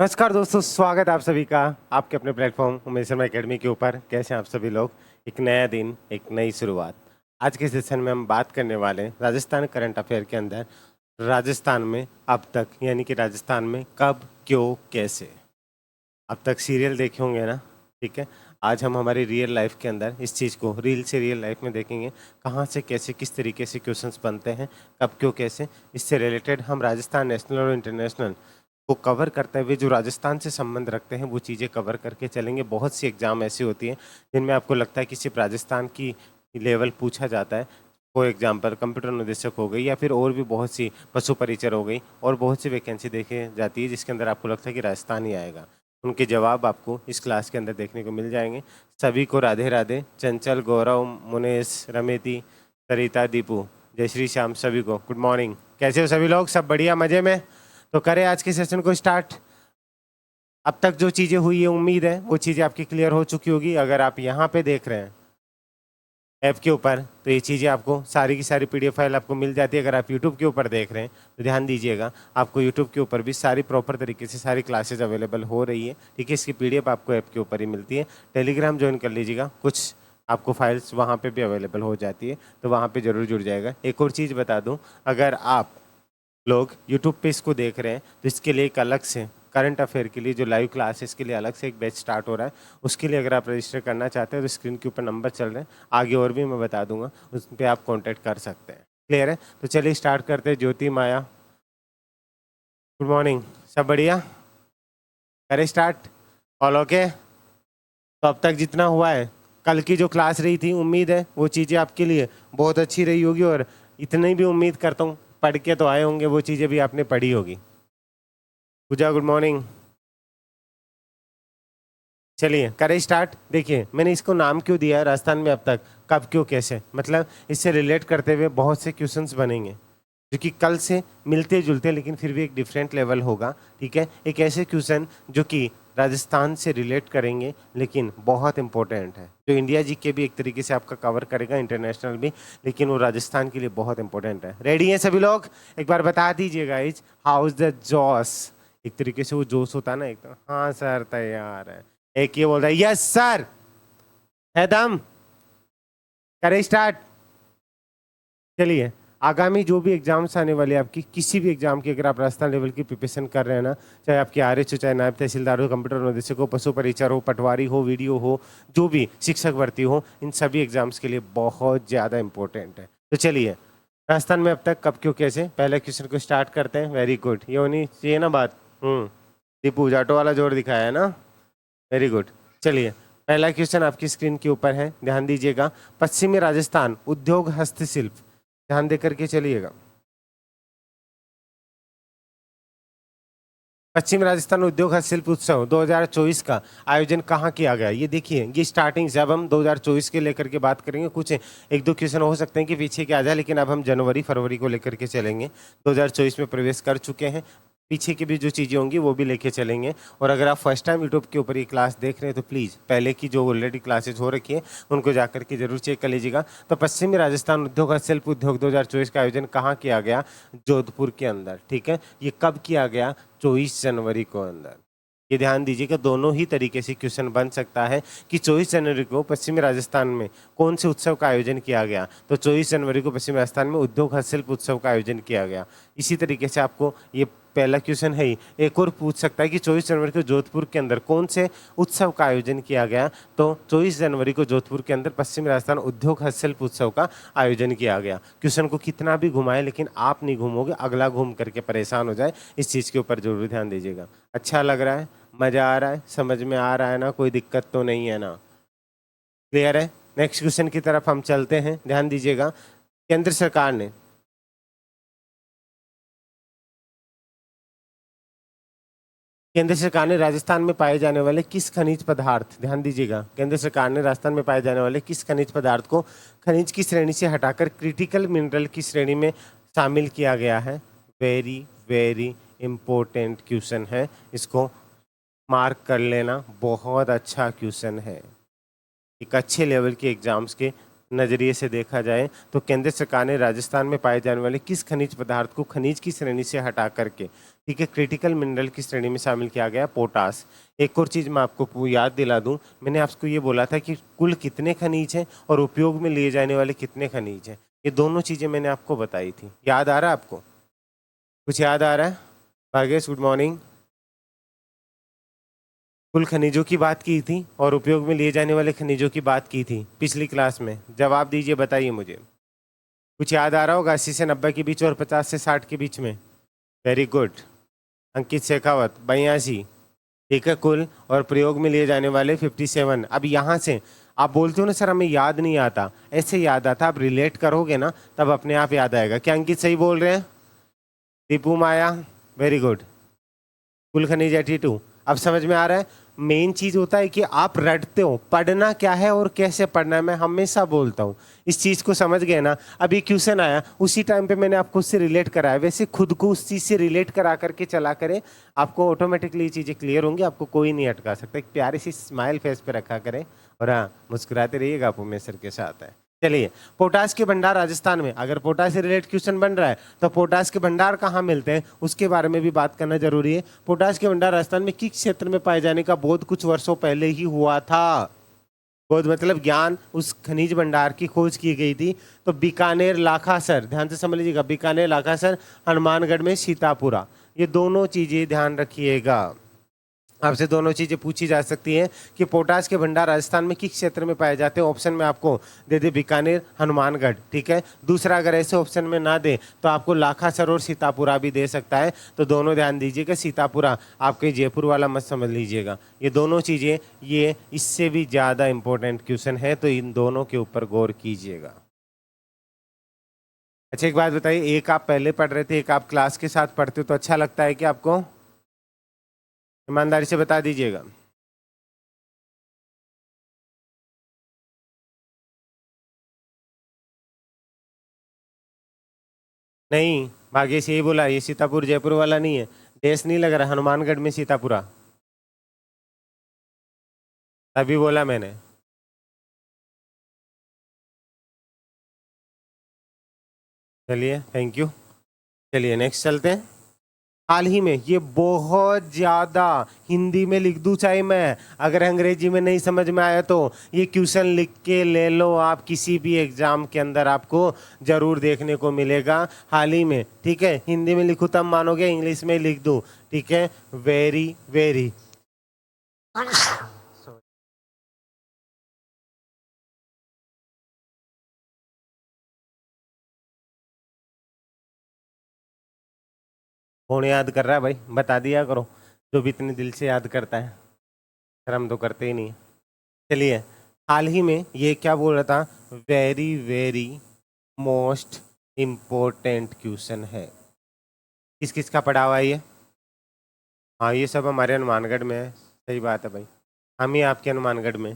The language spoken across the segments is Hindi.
नमस्कार दोस्तों, स्वागत है आप सभी का आपके अपने प्लेटफॉर्म उमेश शर्मा एकेडमी के ऊपर। कैसे हैं आप सभी लोग। एक नया दिन, एक नई शुरुआत। आज के सेशन में हम बात करने वाले हैं राजस्थान करंट अफेयर के अंदर राजस्थान में अब तक, यानी कि राजस्थान में कब, क्यों, कैसे। अब तक सीरियल देखे होंगे ना, ठीक है। आज हम हमारी रियल लाइफ के अंदर इस चीज़ को रील से रियल लाइफ में देखेंगे, कहाँ से कैसे किस तरीके से क्वेश्चंस बनते हैं, कब क्यों कैसे। इससे रिलेटेड हम राजस्थान नेशनल और इंटरनेशनल को कवर करते हुए जो राजस्थान से संबंध रखते हैं वो चीज़ें कवर करके चलेंगे। बहुत सी एग्ज़ाम ऐसी होती हैं जिनमें आपको लगता है कि सिर्फ राजस्थान की लेवल पूछा जाता है। फॉर एग्जाम्पल कंप्यूटर निदेशक हो गई, या फिर और भी बहुत सी पशु परिचर हो गई, और बहुत सी वैकेंसी देखी जाती है जिसके अंदर आपको लगता है कि राजस्थान ही आएगा। उनके जवाब आपको इस क्लास के अंदर देखने को मिल जाएंगे। सभी को राधे राधे। चंचल, गौरव, मुनेश, रमेती, सरिता, दीपू, जय श्री श्याम, सभी को गुड मॉर्निंग। कैसे हो सभी लोग? सब बढ़िया, मज़े में? तो करें आज के सेशन को स्टार्ट। अब तक जो चीज़ें हुई है उम्मीद है वो चीज़ें आपकी क्लियर हो चुकी होगी। अगर आप यहाँ पे देख रहे हैं ऐप के ऊपर तो ये चीज़ें आपको सारी की सारी पीडीएफ फाइल आपको मिल जाती है। अगर आप यूट्यूब के ऊपर देख रहे हैं तो ध्यान दीजिएगा, आपको यूट्यूब के ऊपर भी सारी प्रॉपर तरीके से सारी क्लासेज अवेलेबल हो रही है, ठीक है। इसकी पीडीएफ आपको ऐप के ऊपर ही मिलती है। टेलीग्राम ज्वाइन कर लीजिएगा, कुछ आपको फाइल्स वहाँ पे भी अवेलेबल हो जाती है, तो वहाँ पे ज़रूर जुड़ जाएगा। एक और चीज़ बता दूँ, अगर आप लोग यूट्यूब पे इसको देख रहे हैं तो इसके लिए एक अलग से करंट अफेयर के लिए जो लाइव क्लास है इसके लिए अलग से एक बैच स्टार्ट हो रहा है। उसके लिए अगर आप रजिस्टर करना चाहते हैं तो स्क्रीन के ऊपर नंबर चल रहे हैं, आगे और भी मैं बता दूंगा, उस पर आप कांटेक्ट कर सकते हैं। क्लियर है? तो चलिए स्टार्ट करते हैं। ज्योति, माया, गुड मॉर्निंग। सब बढ़िया? करें स्टार्ट? All okay? तो अब तक जितना हुआ है, कल की जो क्लास रही थी, उम्मीद है वो चीज़ें आपके लिए बहुत अच्छी रही होगी, और इतनी भी उम्मीद करता हूँ पढ़ के तो आए होंगे, वो चीज़ें भी आपने पढ़ी होगी। पूजा, गुड मॉर्निंग। चलिए करें स्टार्ट। देखिए मैंने इसको नाम क्यों दिया है राजस्थान में अब तक कब क्यों कैसे, मतलब इससे रिलेट करते हुए बहुत से क्वेश्चंस बनेंगे जो कि कल से मिलते जुलते लेकिन फिर भी एक डिफरेंट लेवल होगा, ठीक है। एक ऐसे क्वेश्चन जो कि राजस्थान से रिलेट करेंगे लेकिन बहुत इंपॉर्टेंट है, जो इंडिया जी के भी एक तरीके से आपका कवर करेगा, इंटरनेशनल भी, लेकिन वो राजस्थान के लिए बहुत इंपॉर्टेंट है। रेडी हैं सभी लोग? एक बार बता दीजिएगा इज हाउ इज द जोश। एक तरीके से वो जोश होता है ना एकदम, हाँ सर तैयार है। एक ये बोल रहा है यस सर, है दम। करें स्टार्ट। चलिए, आगामी जो भी एग्जाम्स आने वाले हैं आपकी, किसी भी एग्जाम की अगर आप राजस्थान लेवल की प्रिपरेशन कर रहे हैं ना, चाहे आपकी आरएच हो, चाहे नायब तहसीलदार हो, कंप्यूटर निदेशक हो, पशु परिचर हो, पटवारी हो, वीडियो हो, जो भी शिक्षक भर्ती हो, इन सभी एग्जाम्स के लिए बहुत ज़्यादा इंपॉर्टेंट है। तो चलिए, राजस्थान में अब तक कब क्यों कैसे, पहले क्वेश्चन को स्टार्ट करते हैं। वेरी गुड, ये होनी चाहिए ना बात। दीपू जाटो वाला जोर दिखाया है ना, वेरी गुड। चलिए, पहला क्वेश्चन आपकी स्क्रीन के ऊपर है, ध्यान दीजिएगा। पश्चिमी राजस्थान उद्योग हस्तशिल्प, ध्यान देकर के चलिएगा। पश्चिम राजस्थान उद्योग हस्तशिल्प उत्सव 2024 का आयोजन कहाँ किया गया? ये देखिए, ये स्टार्टिंग जब हम 2024 के लेकर के बात करेंगे, कुछ एक दो क्वेश्चन हो सकते हैं कि पीछे के आ जाए, लेकिन अब हम जनवरी फरवरी को लेकर के चलेंगे। 2024 में प्रवेश कर चुके हैं, पीछे की भी जो चीज़ें होंगी वो भी लेके चलेंगे। और अगर आप फर्स्ट टाइम यूट्यूब के ऊपर ये क्लास देख रहे हैं तो प्लीज़ पहले की जो ऑलरेडी क्लासेज हो रखी है उनको जाकर के जरूर चेक कर लीजिएगा। तो पश्चिमी राजस्थान उद्योग हस्तशिल्प उद्योग 2024 का आयोजन कहाँ किया गया? जोधपुर के अंदर, ठीक है। ये कब किया गया? 24 जनवरी को अंदर। ये ध्यान दीजिएगा, दोनों ही तरीके से क्वेश्चन बन सकता है कि 24 जनवरी को पश्चिमी राजस्थान में कौन से उत्सव का आयोजन किया गया। तो 24 जनवरी को पश्चिमी राजस्थान में उद्योग हस्तशिल्प उत्सव का आयोजन किया गया। इसी तरीके से आपको ये पहला क्वेश्चन है ही, एक और पूछ सकता है कि 24 जनवरी को जोधपुर के अंदर कौन से उत्सव का आयोजन किया गया। तो 24 जनवरी को जोधपुर के अंदर पश्चिमी राजस्थान उद्योग हस्तशिल्प उत्सव का आयोजन किया गया। क्वेश्चन को कितना भी घुमाए लेकिन आप नहीं घूमोगे, अगला घूम करके परेशान हो जाए। इस चीज़ के ऊपर जरूर ध्यान दीजिएगा। अच्छा लग रहा है? मज़ा आ रहा है? समझ में आ रहा है ना? कोई दिक्कत तो नहीं है ना? क्लियर है? नेक्स्ट क्वेश्चन की तरफ हम चलते हैं, ध्यान दीजिएगा। केंद्र सरकार ने राजस्थान में पाए जाने वाले किस खनिज पदार्थ, ध्यान दीजिएगा, केंद्र सरकार ने राजस्थान में पाए जाने वाले किस खनिज पदार्थ को खनिज की श्रेणी से हटाकर क्रिटिकल मिनरल की श्रेणी में शामिल किया गया है? वेरी वेरी इंपॉर्टेंट क्वेश्चन है, इसको मार्क कर लेना। बहुत अच्छा क्वेश्चन है, एक अच्छे लेवल के एग्जाम्स के नज़रिए से देखा जाए तो केंद्र सरकार ने राजस्थान में पाए जाने वाले किस खनिज पदार्थ को खनिज की श्रेणी से हटा करके, ठीक है, क्रिटिकल मिनरल की श्रेणी में शामिल किया गया? पोटास। एक और चीज़ मैं आपको याद दिला दूं, मैंने आपको ये बोला था कि कुल कितने खनिज हैं और उपयोग में लिए जाने वाले कितने खनिज हैं। ये दोनों चीज़ें मैंने आपको बताई थी। याद आ रहा है आपको? कुछ याद आ रहा है? Bhagesh, good morning. कुल खनिजों की बात की थी और उपयोग में लिए जाने वाले खनिजों की बात की थी पिछली क्लास में। जवाब दीजिए, बताइए मुझे। कुछ याद आ रहा होगा? 80 से 90 के बीच और 50 से 60 के बीच में। Very good. अंकित शेखावत 82, ठीक है, कुल और प्रयोग में लिए जाने वाले 57। अब यहाँ से आप बोलते हो ना सर हमें याद नहीं आता, ऐसे याद आता, आप रिलेट करोगे ना तब अपने आप याद आएगा। क्या अंकित सही बोल रहे हैं? दीपू, माया, वेरी गुड। कुल खनिज 82। अब समझ में आ रहा है? मेन चीज होता है कि आप रटते हो, पढ़ना क्या है और कैसे पढ़ना है, मैं हमेशा बोलता हूँ। इस चीज को समझ गए ना? अभी क्वेश्चन आया उसी टाइम पे मैंने आपको उससे रिलेट कराया, वैसे खुद को उस चीज से रिलेट करा करके चला करें, आपको ऑटोमेटिकली ये चीजें क्लियर होंगी, आपको कोई नहीं अटका सकता। एक प्यारी सी स्माइल फेस पे रखा करें और हाँ, मुस्कुराते रहिएगा, आप उमेश सर के साथ है। चलिए, पोटास के भंडार राजस्थान में, अगर पोटास से रिलेटेड क्वेश्चन बन रहा है तो पोटास के भंडार कहाँ मिलते हैं उसके बारे में भी बात करना जरूरी है। पोटास के भंडार राजस्थान में किस क्षेत्र में पाए जाने का बोध कुछ वर्षों पहले ही हुआ था। बोध मतलब ज्ञान, उस खनिज भंडार की खोज की गई थी। तो बीकानेर, लाखासर, ध्यान से समझ लीजिएगा, बीकानेर, लाखासर, हनुमानगढ़ में सीतापुरा, ये दोनों चीजें ध्यान रखिएगा। आपसे दोनों चीजें पूछी जा सकती हैं कि पोटास के भंडार राजस्थान में किस क्षेत्र में पाए जाते हैं। ऑप्शन में आपको दे दे बीकानेर, हनुमानगढ़, ठीक है। दूसरा अगर ऐसे ऑप्शन में ना दे तो आपको लाखासर और सीतापुरा भी दे सकता है। तो दोनों ध्यान दीजिएगा, सीतापुरा आपके जयपुर वाला मत समझ लीजिएगा। ये दोनों चीजें, ये इससे भी ज्यादा इंपॉर्टेंट क्वेश्चन है, तो इन दोनों के ऊपर गौर कीजिएगा। अच्छा एक बात बताइए, एक आप पहले पढ़ रहे थे, एक आप क्लास के साथ पढ़ते हो, तो अच्छा लगता है कि आपको? ईमानदारी से बता दीजिएगा। नहीं, भाग्यश यही बोला, ये सीतापुर जयपुर वाला नहीं है। देश नहीं लग रहा, हनुमानगढ़ में सीतापुरा, तभी बोला मैंने। चलिए, थैंक यू। चलिए नेक्स्ट चलते हैं। हाल ही में, ये बहुत ज्यादा, हिंदी में लिख दूं चाहे मैं, अगर अंग्रेजी में नहीं समझ में आया तो ये क्वेश्चन लिख के ले लो, आप किसी भी एग्जाम के अंदर आपको जरूर देखने को मिलेगा। हाल ही में, ठीक है, हिंदी में लिखूं तब मानोगे, इंग्लिश में लिख दूं, ठीक है। वेरी वेरी कौन याद कर रहा है भाई, बता दिया करो, जो भी इतने दिल से याद करता है। सर हम तो करते ही नहीं। चलिए, हाल ही में ये क्या बोल रहा था, very very most important question है। किस किस का पढ़ा हुआ है ये? हाँ, ये सब हमारे हनुमानगढ़ में है। सही बात है भाई, हम ही आपके हनुमानगढ़ में।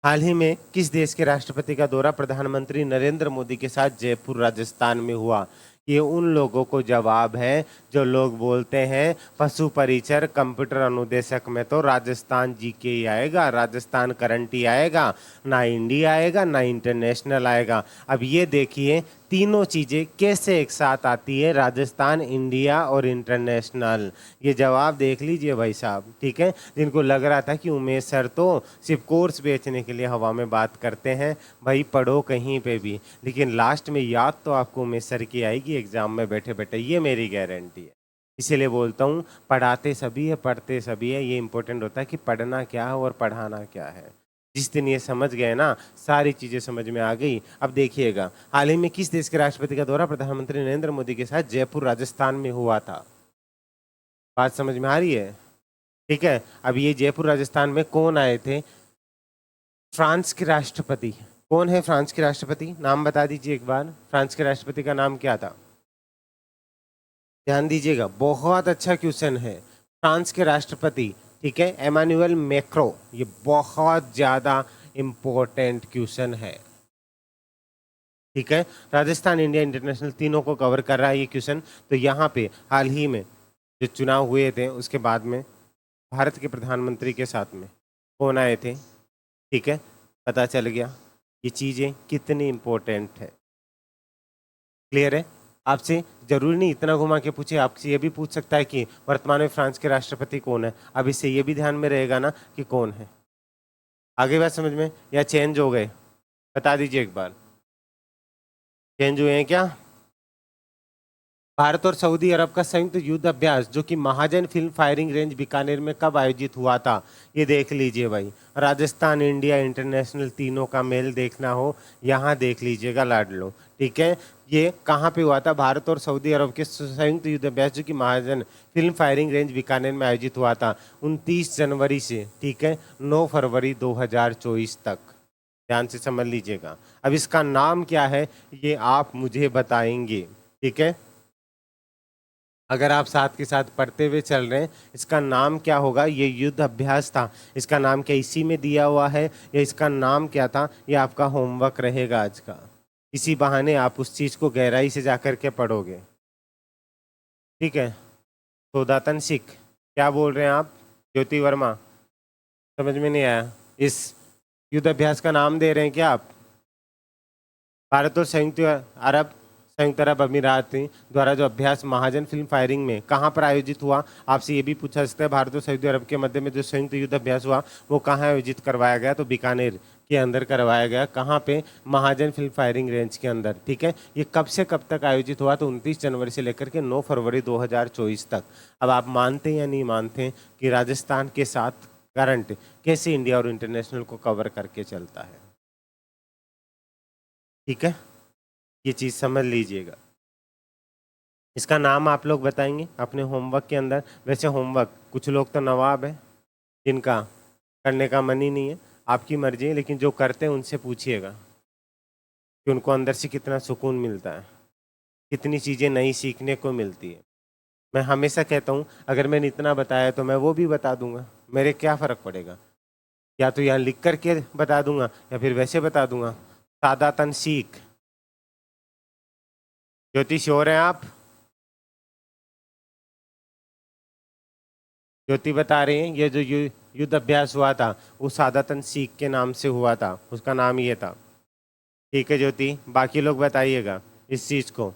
हाल ही में किस देश के राष्ट्रपति का दौरा प्रधानमंत्री नरेंद्र मोदी के साथ जयपुर राजस्थान में हुआ? ये उन लोगों को जवाब है जो लोग बोलते हैं पशु परिचर कंप्यूटर अनुदेशक में तो राजस्थान जीके ही आएगा, राजस्थान करंट ही आएगा, ना इंडिया आएगा ना इंटरनेशनल आएगा। अब ये देखिए तीनों चीजें कैसे एक साथ आती है, राजस्थान, इंडिया और इंटरनेशनल। ये जवाब देख लीजिए भाई साहब, ठीक है। जिनको लग रहा था कि उमेश सर तो सिर्फ कोर्स बेचने के लिए हवा में बात करते हैं, भाई पढ़ो कहीं पे भी, लेकिन लास्ट में याद तो आपको उमेश सर की आएगी एग्जाम में बैठे बैठे, ये मेरी गारंटी है। इसीलिए बोलता हूँ पढ़ाते सभी है, पढ़ते सभी है। ये इंपॉर्टेंट होता है कि पढ़ना क्या है और पढ़ाना क्या है। जिस दिन ये समझ गए ना, सारी चीजें समझ में आ गई। अब देखिएगा, हाल ही में किस देश के राष्ट्रपति का दौरा प्रधानमंत्री नरेंद्र मोदी के साथ जयपुर राजस्थान में हुआ था? बात समझ में आ रही है? ठीक है। अब ये जयपुर राजस्थान में कौन आए थे? फ्रांस के राष्ट्रपति। कौन है फ्रांस के राष्ट्रपति? नाम बता दीजिए एक बार, फ्रांस के राष्ट्रपति का नाम क्या था? ध्यान दीजिएगा, बहुत अच्छा क्वेश्चन है। फ्रांस के राष्ट्रपति, ठीक है, एमानुएल मैक्रो। ये बहुत ज्यादा इंपॉर्टेंट क्वेश्चन है, ठीक है। राजस्थान, इंडिया, इंटरनेशनल तीनों को कवर कर रहा है ये क्वेश्चन। तो यहाँ पे हाल ही में जो चुनाव हुए थे उसके बाद में भारत के प्रधानमंत्री के साथ में कौन आए थे, ठीक है, पता चल गया। ये चीज़ें कितनी इम्पोर्टेंट है। क्लियर है? आपसे जरूरी नहीं इतना घुमा के पूछे, आपसे ये भी पूछ सकता है कि वर्तमान में फ्रांस के राष्ट्रपति कौन है। अब इससे ये भी ध्यान में रहेगा ना कि कौन है। आगे बात समझ में, या चेंज हो गए? बता दीजिए एक बार, चेंज हुए हैं क्या? भारत और सऊदी अरब का संयुक्त युद्ध अभ्यास जो कि महाजन फिल्म फायरिंग रेंज बीकानेर में कब आयोजित हुआ था, ये देख लीजिए भाई। राजस्थान इंडिया इंटरनेशनल तीनों का मेल देखना हो, यहाँ देख लीजिएगा लाडलो। ठीक है, ये कहाँ पे हुआ था? भारत और सऊदी अरब के संयुक्त युद्ध अभ्यास जो कि महाजन फिल्म फायरिंग रेंज बीकानेर में आयोजित हुआ था 29 जनवरी से, ठीक है, 9 फरवरी 2024 तक। ध्यान से समझ लीजिएगा। अब इसका नाम क्या है ये आप मुझे बताएंगे। ठीक है, अगर आप साथ के साथ पढ़ते हुए चल रहे हैं, इसका नाम क्या होगा? ये युद्ध अभ्यास था, इसका नाम क्या इसी में दिया हुआ है, या इसका नाम क्या था? ये आपका होमवर्क रहेगा आज का। इसी बहाने आप उस चीज़ को गहराई से जाकर के पढ़ोगे। ठीक है, सौदातन सिख क्या बोल रहे हैं आप? ज्योति वर्मा, समझ में नहीं आया? इस युद्ध अभ्यास का नाम दे रहे हैं क्या आप? भारत और संयुक्त अरब अमीरात द्वारा जो अभ्यास महाजन फिल्म फायरिंग में कहाँ पर आयोजित हुआ, आपसे ये भी पूछा सकता है। भारत और सऊदी अरब के मध्य में जो संयुक्त युद्ध अभ्यास हुआ वो कहाँ आयोजित करवाया गया? तो बीकानेर के अंदर करवाया गया। कहाँ पे? महाजन फिल्म फायरिंग रेंज के अंदर। ठीक है, ये कब से कब तक आयोजित हुआ? तो 29 जनवरी से लेकर के 9 फरवरी 2024 तक। अब आप मानते या नहीं मानते कि राजस्थान के साथ करंट कैसे इंडिया और इंटरनेशनल को कवर करके चलता है? ठीक है, ये चीज़ समझ लीजिएगा। इसका नाम आप लोग बताएंगे अपने होमवर्क के अंदर। वैसे होमवर्क कुछ लोग तो नवाब है जिनका करने का मन ही नहीं है, आपकी मर्जी है, लेकिन जो करते हैं उनसे पूछिएगा कि उनको अंदर से कितना सुकून मिलता है, कितनी चीज़ें नई सीखने को मिलती है। मैं हमेशा कहता हूँ अगर मैंने इतना बताया तो मैं वो भी बता दूंगा, मेरे क्या फ़र्क पड़ेगा? या तो यहाँ लिख करके बता दूंगा या फिर वैसे बता दूंगा। सादा तन सीख। ज्योतिष हो रहे हैं आप? ज्योति बता रहे हैं ये जो युद्ध अभ्यास हुआ था वो सादातन सीख के नाम से हुआ था, उसका नाम ये था। ठीक है ज्योति, बाकी लोग बताइएगा इस चीज़ को,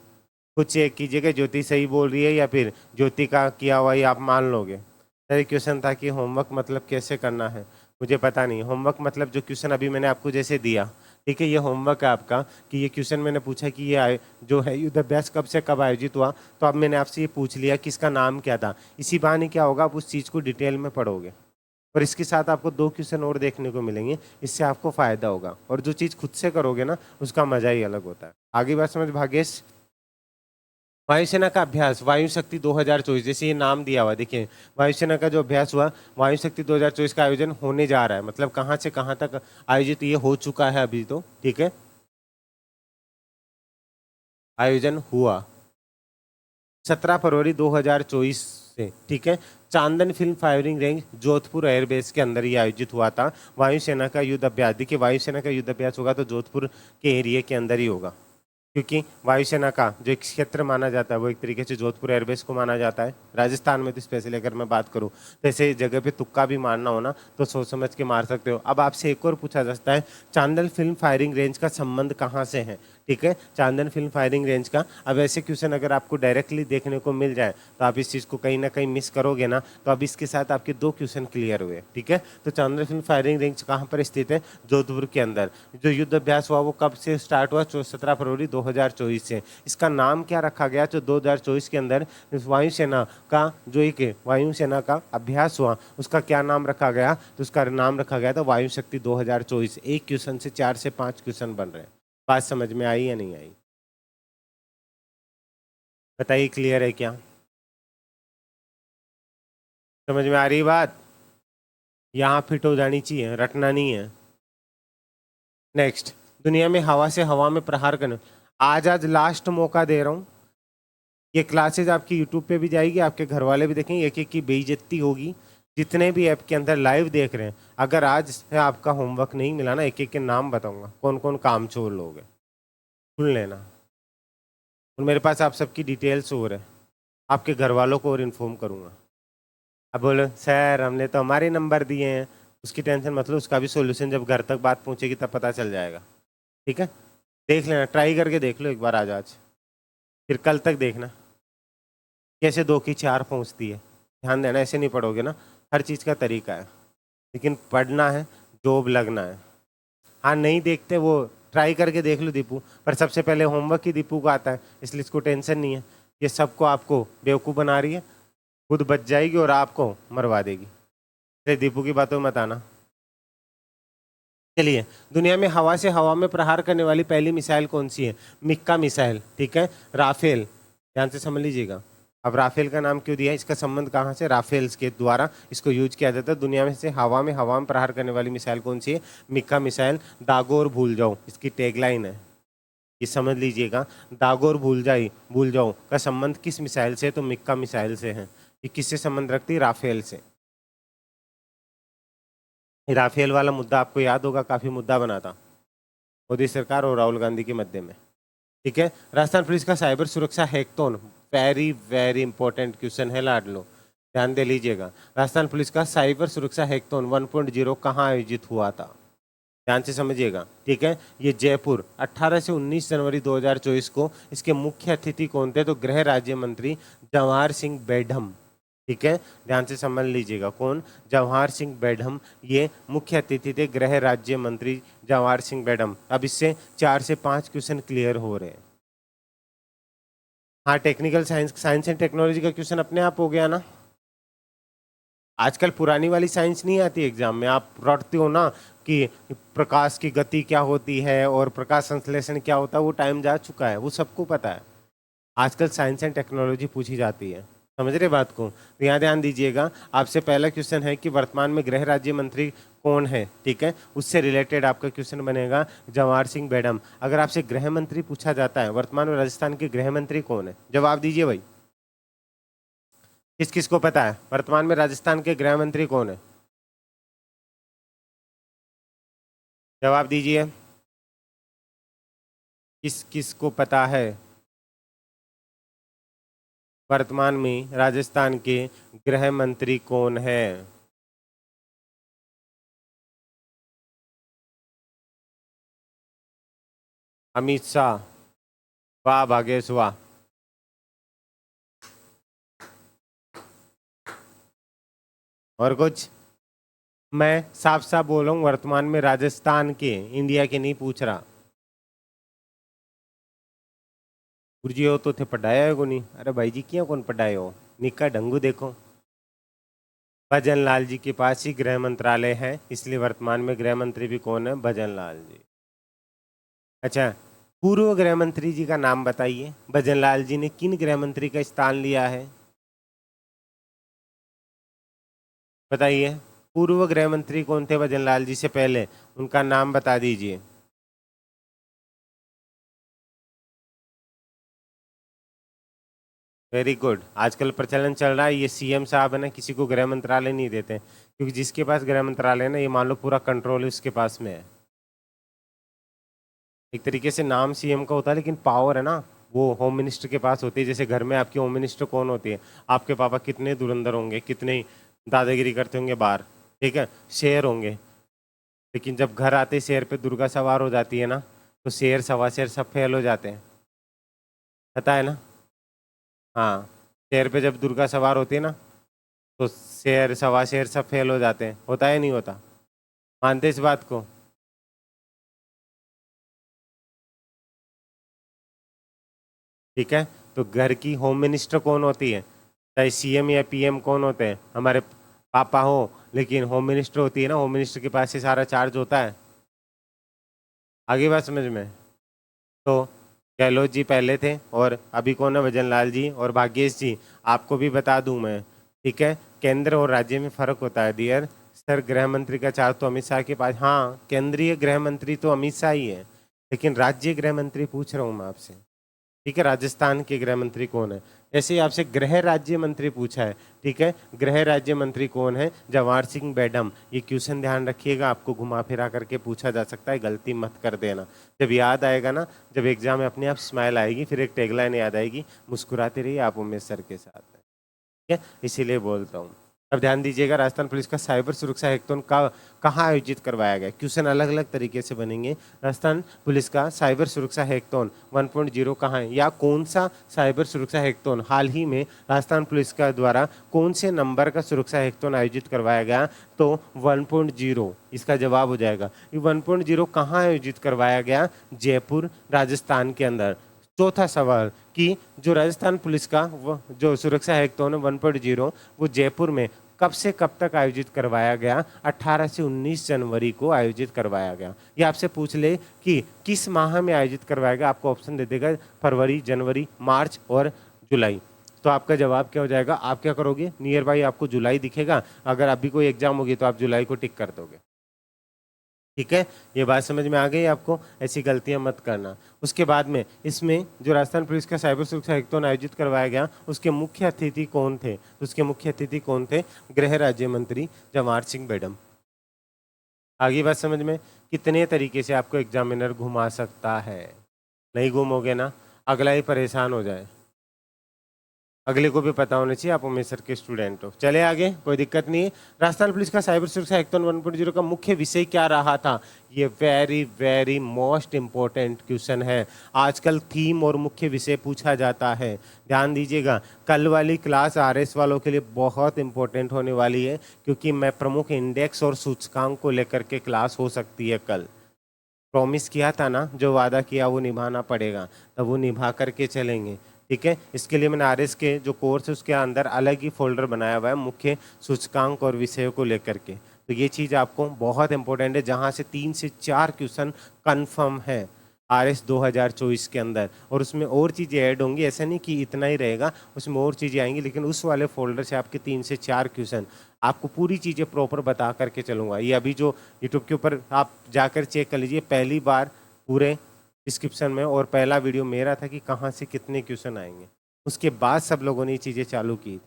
खुद चेक कीजिएगा ज्योति सही बोल रही है या फिर ज्योति का किया हुआ ही आप मान लोगे। सही क्वेश्चन था कि होमवर्क मतलब कैसे करना है, मुझे पता नहीं। होमवर्क मतलब जो क्वेश्चन अभी मैंने आपको जैसे दिया, ठीक है, ये होमवर्क है आपका कि ये क्वेश्चन मैंने पूछा कि ये जो है युद्ध अभ्यास कब से कब आयोजित हुआ, तो अब मैंने आपसे ये पूछ लिया कि इसका नाम क्या था। इसी बहाने क्या होगा, आप उस चीज़ को डिटेल में पढ़ोगे और इसके साथ आपको 2 क्वेश्चन और देखने को मिलेंगे, इससे आपको फ़ायदा होगा। और जो चीज़ खुद से करोगे ना उसका मज़ा ही अलग होता है। आगे बात समझ भागेश। वायुसेना का अभ्यास वायु शक्ति 2024, जैसे ये नाम दिया हुआ देखिए, वायुसेना का जो अभ्यास हुआ वायु शक्ति 2024 का आयोजन होने जा रहा है। मतलब कहाँ से कहाँ तक आयोजित ये हो चुका है अभी तो, ठीक है, आयोजन हुआ 17 फरवरी 2024 से। ठीक है, Chandan film firing range Jodhpur airbase के अंदर ये आयोजित हुआ था वायुसेना का युद्ध अभ्यास। देखिए वायुसेना का युद्ध अभ्यास होगा तो जोधपुर के एरिया के अंदर ही होगा, क्योंकि वायुसेना का जो एक क्षेत्र माना जाता है वो एक तरीके से जोधपुर एयरबेस को माना जाता है। राजस्थान में तो स्पेशली अगर मैं बात करूँ तो ऐसे जगह पे तुक्का भी मारना हो ना तो सोच समझ के मार सकते हो। अब आपसे एक और पूछा जा सकता है चांदन फिल्म फायरिंग रेंज का संबंध कहाँ से है? ठीक है, चांदन फिल्म फायरिंग रेंज का। अब ऐसे क्वेश्चन अगर आपको डायरेक्टली देखने को मिल जाए तो आप इस चीज़ को कहीं ना कहीं मिस करोगे ना, तो अब इसके साथ आपके 2 क्वेश्चन क्लियर हुए। ठीक है, तो चांदन फिल्म फायरिंग रेंज कहाँ पर स्थित है? जोधपुर के अंदर। जो युद्ध अभ्यास हुआ वो कब से स्टार्ट हुआ? 17 फरवरी 2024 से। इसका नाम क्या रखा गया? जो 2024 के अंदर वायुसेना का जो एक वायुसेना का अभ्यास हुआ उसका क्या नाम रखा गया? तो उसका नाम रखा गया था वायु शक्ति 2024। एक क्वेश्चन से 4 से 5 क्वेश्चन बन रहे हैं। बात समझ में आई या नहीं आई? बताइए, क्लियर है क्या? समझ में आ रही बात? यहाँ फिट हो जानी चाहिए, रटना नहीं है। नेक्स्ट, दुनिया में हवा से हवा में प्रहार करना। आज लास्ट मौका दे रहा हूँ, ये क्लासेज आपकी यूट्यूब पे भी जाएगी, आपके घर वाले भी देखेंगे, एक एक की बेइज्जती होगी। जितने भी ऐप के अंदर लाइव देख रहे हैं, अगर आज से आपका होमवर्क नहीं मिला ना, एक एक के नाम बताऊंगा कौन कौन कामचोर लोग हैं, सुन लेना। और मेरे पास आप सबकी डिटेल्स और है, आपके घर वालों को और इन्फॉर्म करूँगा। अब बोलो सर हमने तो हमारे नंबर दिए हैं, उसकी टेंशन मतलब उसका भी सोल्यूशन जब घर तक बात पहुँचेगी तब पता चल जाएगा। ठीक है, देख लेना, ट्राई करके देख लो एक बार आज, फिर कल तक देखना कैसे 2 की 4 पहुंचती है। ध्यान देना, ऐसे नहीं पढ़ोगे ना, हर चीज़ का तरीका है, लेकिन पढ़ना है, जॉब लगना है। हाँ नहीं देखते वो ट्राई करके देख लो दीपू, पर सबसे पहले होमवर्क ही दीपू को आता है, इसलिए इसको टेंशन नहीं है। ये सबको आपको बेवकूफ़ बना रही है, खुद बच जाएगी और आपको मरवा देगी, इसलिए दीपू की बातों में मत आना। चलिए, दुनिया में हवा से हवा में प्रहार करने वाली पहली मिसाइल कौन सी है? मिक्का मिसाइल, ठीक है, राफेल, ध्यान से समझ लीजिएगा। अब राफेल का नाम क्यों दिया, इसका संबंध कहाँ से? राफेल्स के द्वारा इसको यूज किया जाता है। दुनिया में से हवा में प्रहार करने वाली मिसाइल कौन सी है? मिक्का मिसाइल। दागो और भूल जाओ इसकी टैगलाइन है, ये समझ लीजिएगा। दागो और भूल जाओ का संबंध किस मिसाइल से? तो मिक्का मिसाइल से है। ये किससे संबंध रखती है? राफेल से। राफेल वाला मुद्दा आपको याद होगा, काफी मुद्दा बना था मोदी सरकार और राहुल गांधी के मध्य में, ठीक है। राजस्थान पुलिस का साइबर सुरक्षा hackathon, very very important question है लाडलो, ध्यान दे लीजिएगा। राजस्थान पुलिस का साइबर सुरक्षा हैकथॉन 1.0 कहाँ आयोजित हुआ था? ध्यान से समझिएगा, ठीक है। ये जयपुर 18 से 19 जनवरी 2024 को। इसके मुख्य अतिथि कौन थे? तो गृह राज्य मंत्री जवाहर सिंह बेढम, ठीक है, ध्यान से समझ लीजिएगा। कौन? जवाहर सिंह बेढम, ये मुख्य अतिथि थे, गृह राज्य मंत्री जवाहर सिंह बेढम। अब इससे 4 से 5 क्वेश्चन क्लियर हो रहे हैं। हाँ, टेक्निकल साइंस एंड टेक्नोलॉजी का क्वेश्चन अपने आप हो गया ना। आजकल पुरानी वाली साइंस नहीं आती एग्जाम में, आप रटते हो ना कि प्रकाश की गति क्या होती है और प्रकाश संश्लेषण क्या होता है, वो टाइम जा चुका है, वो सबको पता है। आजकल साइंस एंड टेक्नोलॉजी पूछी जाती है, समझ रहे बात को? तो यहाँ ध्यान दीजिएगा। आपसे पहला क्वेश्चन है कि वर्तमान में गृह राज्य मंत्री कौन है, ठीक है, उससे रिलेटेड आपका क्वेश्चन बनेगा जवाहर सिंह बेढम। अगर आपसे गृह मंत्री पूछा जाता है, वर्तमान में राजस्थान के गृह मंत्री कौन है, जवाब दीजिए भाई। किस किस को पता है वर्तमान में राजस्थान के गृह मंत्री कौन है? जवाब दीजिए, किस किस को पता है वर्तमान में राजस्थान के गृह मंत्री कौन है? अमित शाह। वाह भागेश वाह। और कुछ? मैं साफ साफ बोल रहा हूँ, वर्तमान में राजस्थान के, इंडिया के नहीं पूछ रहा। गुरुजी हो तो थे पढ़ाया है को नहीं? अरे भाई जी क्यों कौन पढ़ाए हो, निका ढंगू देखो। भजन लाल जी के पास ही गृह मंत्रालय है, इसलिए वर्तमान में गृह मंत्री भी कौन है? भजन लाल जी। अच्छा, पूर्व गृह मंत्री जी का नाम बताइए, भजन लाल जी ने किन गृह मंत्री का स्थान लिया है? बताइए, पूर्व गृह मंत्री कौन थे भजन लाल जी से पहले, उनका नाम बता दीजिए। Very good. आजकल प्रचलन चल रहा है, ये सीएम साहब है ना, किसी को गृह मंत्रालय नहीं देते, क्योंकि जिसके पास गृह मंत्रालय है ना, ये मान लो पूरा कंट्रोल उसके पास में है। एक तरीके से नाम सीएम का होता है, लेकिन पावर है ना वो होम मिनिस्टर के पास होती है। जैसे घर में आपकी होम मिनिस्टर कौन होती है? आपके पापा कितने धुरंधर होंगे, कितने ही दादागिरी करते होंगे बाहर, ठीक है, शेर होंगे, लेकिन जब घर आते शेर पे दुर्गा सवार हो जाती है ना, तो शेर सवा शेर सब फेल हो जाते हैं, पता है ना? हाँ, शेर पे जब दुर्गा सवार होती है ना, तो शेर सवा शेर सब फेल हो जाते हैं, होता है नहीं होता? मानते इस बात को? ठीक है, तो घर की होम मिनिस्टर कौन होती है? चाहे सीएम या पीएम कौन होते हैं? हमारे पापा हो, लेकिन होम मिनिस्टर होती है ना, होम मिनिस्टर के पास ही सारा चार्ज होता है। आगे बात समझ में? तो गहलोत जी पहले थे, और अभी कौन है? भजन लाल जी और भाग्येश जी। आपको भी बता दूं मैं, ठीक है, केंद्र और राज्य में फर्क होता है डियर सर। गृह मंत्री का चार्ज तो अमित शाह के पास, हाँ केंद्रीय गृह मंत्री तो अमित शाह ही है, लेकिन राज्य गृह मंत्री पूछ रहा हूँ मैं आपसे, ठीक है, राजस्थान के गृह मंत्री कौन है? ऐसे ही आपसे गृह राज्य मंत्री पूछा है, ठीक है, गृह राज्य मंत्री कौन है? जवाहर सिंह बेढम। ये क्वेश्चन ध्यान रखिएगा, आपको घुमा फिरा करके पूछा जा सकता है, गलती मत कर देना। जब याद आएगा ना, जब एग्जाम में अपने आप स्माइल आएगी, फिर एक टैगलाइन याद आएगी, मुस्कुराते रहिए आप उमेश सर के साथ, ठीक है, इसीलिए बोलता हूँ। अब ध्यान दीजिएगा, राजस्थान पुलिस का साइबर सुरक्षा हैकेथॉन का कहाँ आयोजित करवाया गया। क्वेश्चन अलग अलग तरीके से बनेंगे। राजस्थान पुलिस का साइबर सुरक्षा हैकेथॉन 1.0 कहाँ है, या कौन सा साइबर सुरक्षा हैकेथॉन हाल ही में राजस्थान पुलिस का द्वारा कौन से नंबर का सुरक्षा हैकेथॉन आयोजित करवाया गया, तो 1.0 इसका जवाब हो जाएगा। ये 1.0 कहाँ आयोजित करवाया गया, जयपुर राजस्थान के अंदर। चौथा सवाल कि जो राजस्थान पुलिस का वो जो सुरक्षा हैकेथॉन है 1.0 वो जयपुर में कब से कब तक आयोजित करवाया गया, 18 से 19 जनवरी को आयोजित करवाया गया। ये आपसे पूछ ले कि किस माह में आयोजित करवाया गया, आपको ऑप्शन दे देगा फरवरी, जनवरी, मार्च और जुलाई। तो आपका जवाब क्या हो जाएगा, आप क्या करोगे, नियर बाई आपको जुलाई दिखेगा, अगर अभी कोई एग्जाम होगी तो आप जुलाई को टिक कर दोगे। ठीक है, ये बात समझ में आ गई आपको, ऐसी गलतियां मत करना। उसके बाद में इसमें जो राजस्थान पुलिस का साइबर सुरक्षा हैकेथॉन आयोजित करवाया गया उसके मुख्य अतिथि कौन थे, तो उसके मुख्य अतिथि कौन थे, गृह राज्य मंत्री जवाहर सिंह बेडम। आगे बात समझ में, कितने तरीके से आपको एग्जामिनर घुमा सकता है, नहीं घूमोगे ना अगला ही परेशान हो जाए। अगले को भी पता होना चाहिए आप उमेश सर के स्टूडेंट हो। चले आगे, कोई दिक्कत नहीं है। राजस्थान पुलिस का साइबर सुरक्षा हैकेथॉन 1.0 का मुख्य विषय क्या रहा था, ये very very most important question है। आजकल थीम और मुख्य विषय पूछा जाता है, ध्यान दीजिएगा। कल वाली क्लास आरएस वालों के लिए बहुत इंपॉर्टेंट होने वाली है, क्योंकि मैं प्रमुख इंडेक्स और सूचकांक को लेकर के क्लास हो सकती है कल। प्रॉमिस किया था ना, जो वादा किया वो निभाना पड़ेगा, तब वो निभा करके चलेंगे। ठीक है, इसके लिए मैंने आरएस के जो कोर्स है उसके अंदर अलग ही फोल्डर बनाया हुआ है मुख्य सूचकांक और विषयों को लेकर के। तो ये चीज़ आपको बहुत इंपॉर्टेंट है, जहाँ से 3 से 4 क्वेश्चन कन्फर्म है आरएस 2024 के अंदर। और उसमें और चीज़ें ऐड होंगी, ऐसा नहीं कि इतना ही रहेगा, उसमें और चीज़ें आएंगी, लेकिन उस वाले फोल्डर से आपके 3 से 4 क्वेश्चन आपको पूरी चीज़ें प्रॉपर बता करके चलूँगा। ये अभी जो यूट्यूब के ऊपर आप जाकर चेक कर लीजिए, पहली बार पूरे डिस्क्रिप्शन में और पहला वीडियो मेरा था कि कहाँ से कितने क्वेश्चन आएंगे। उसके बाद सब लोगों ने ये चीज़ें चालू की थी,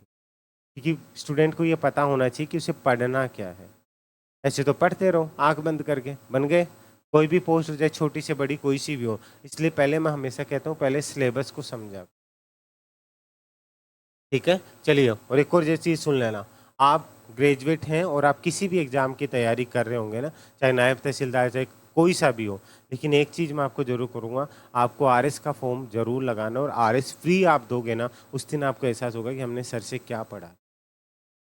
क्योंकि स्टूडेंट को ये पता होना चाहिए कि उसे पढ़ना क्या है। ऐसे तो पढ़ते रहो आंख बंद करके, बन गए, कोई भी पोस्ट हो जाए छोटी से बड़ी कोई सी भी हो। इसलिए पहले मैं हमेशा कहता हूँ पहले सिलेबस को समझा। ठीक है, चलिए। और एक और चीज़ सुन लेना, आप ग्रेजुएट हैं और आप किसी भी एग्ज़ाम की तैयारी कर रहे होंगे ना, चाहे नायब तहसीलदार, चाहे कोई सा भी हो, लेकिन एक चीज़ मैं आपको ज़रूर करूँगा, आपको आरएस का फॉर्म ज़रूर लगाना, और आरएस फ्री आप दोगे ना, उस दिन आपको एहसास होगा कि हमने सर से क्या पढ़ा।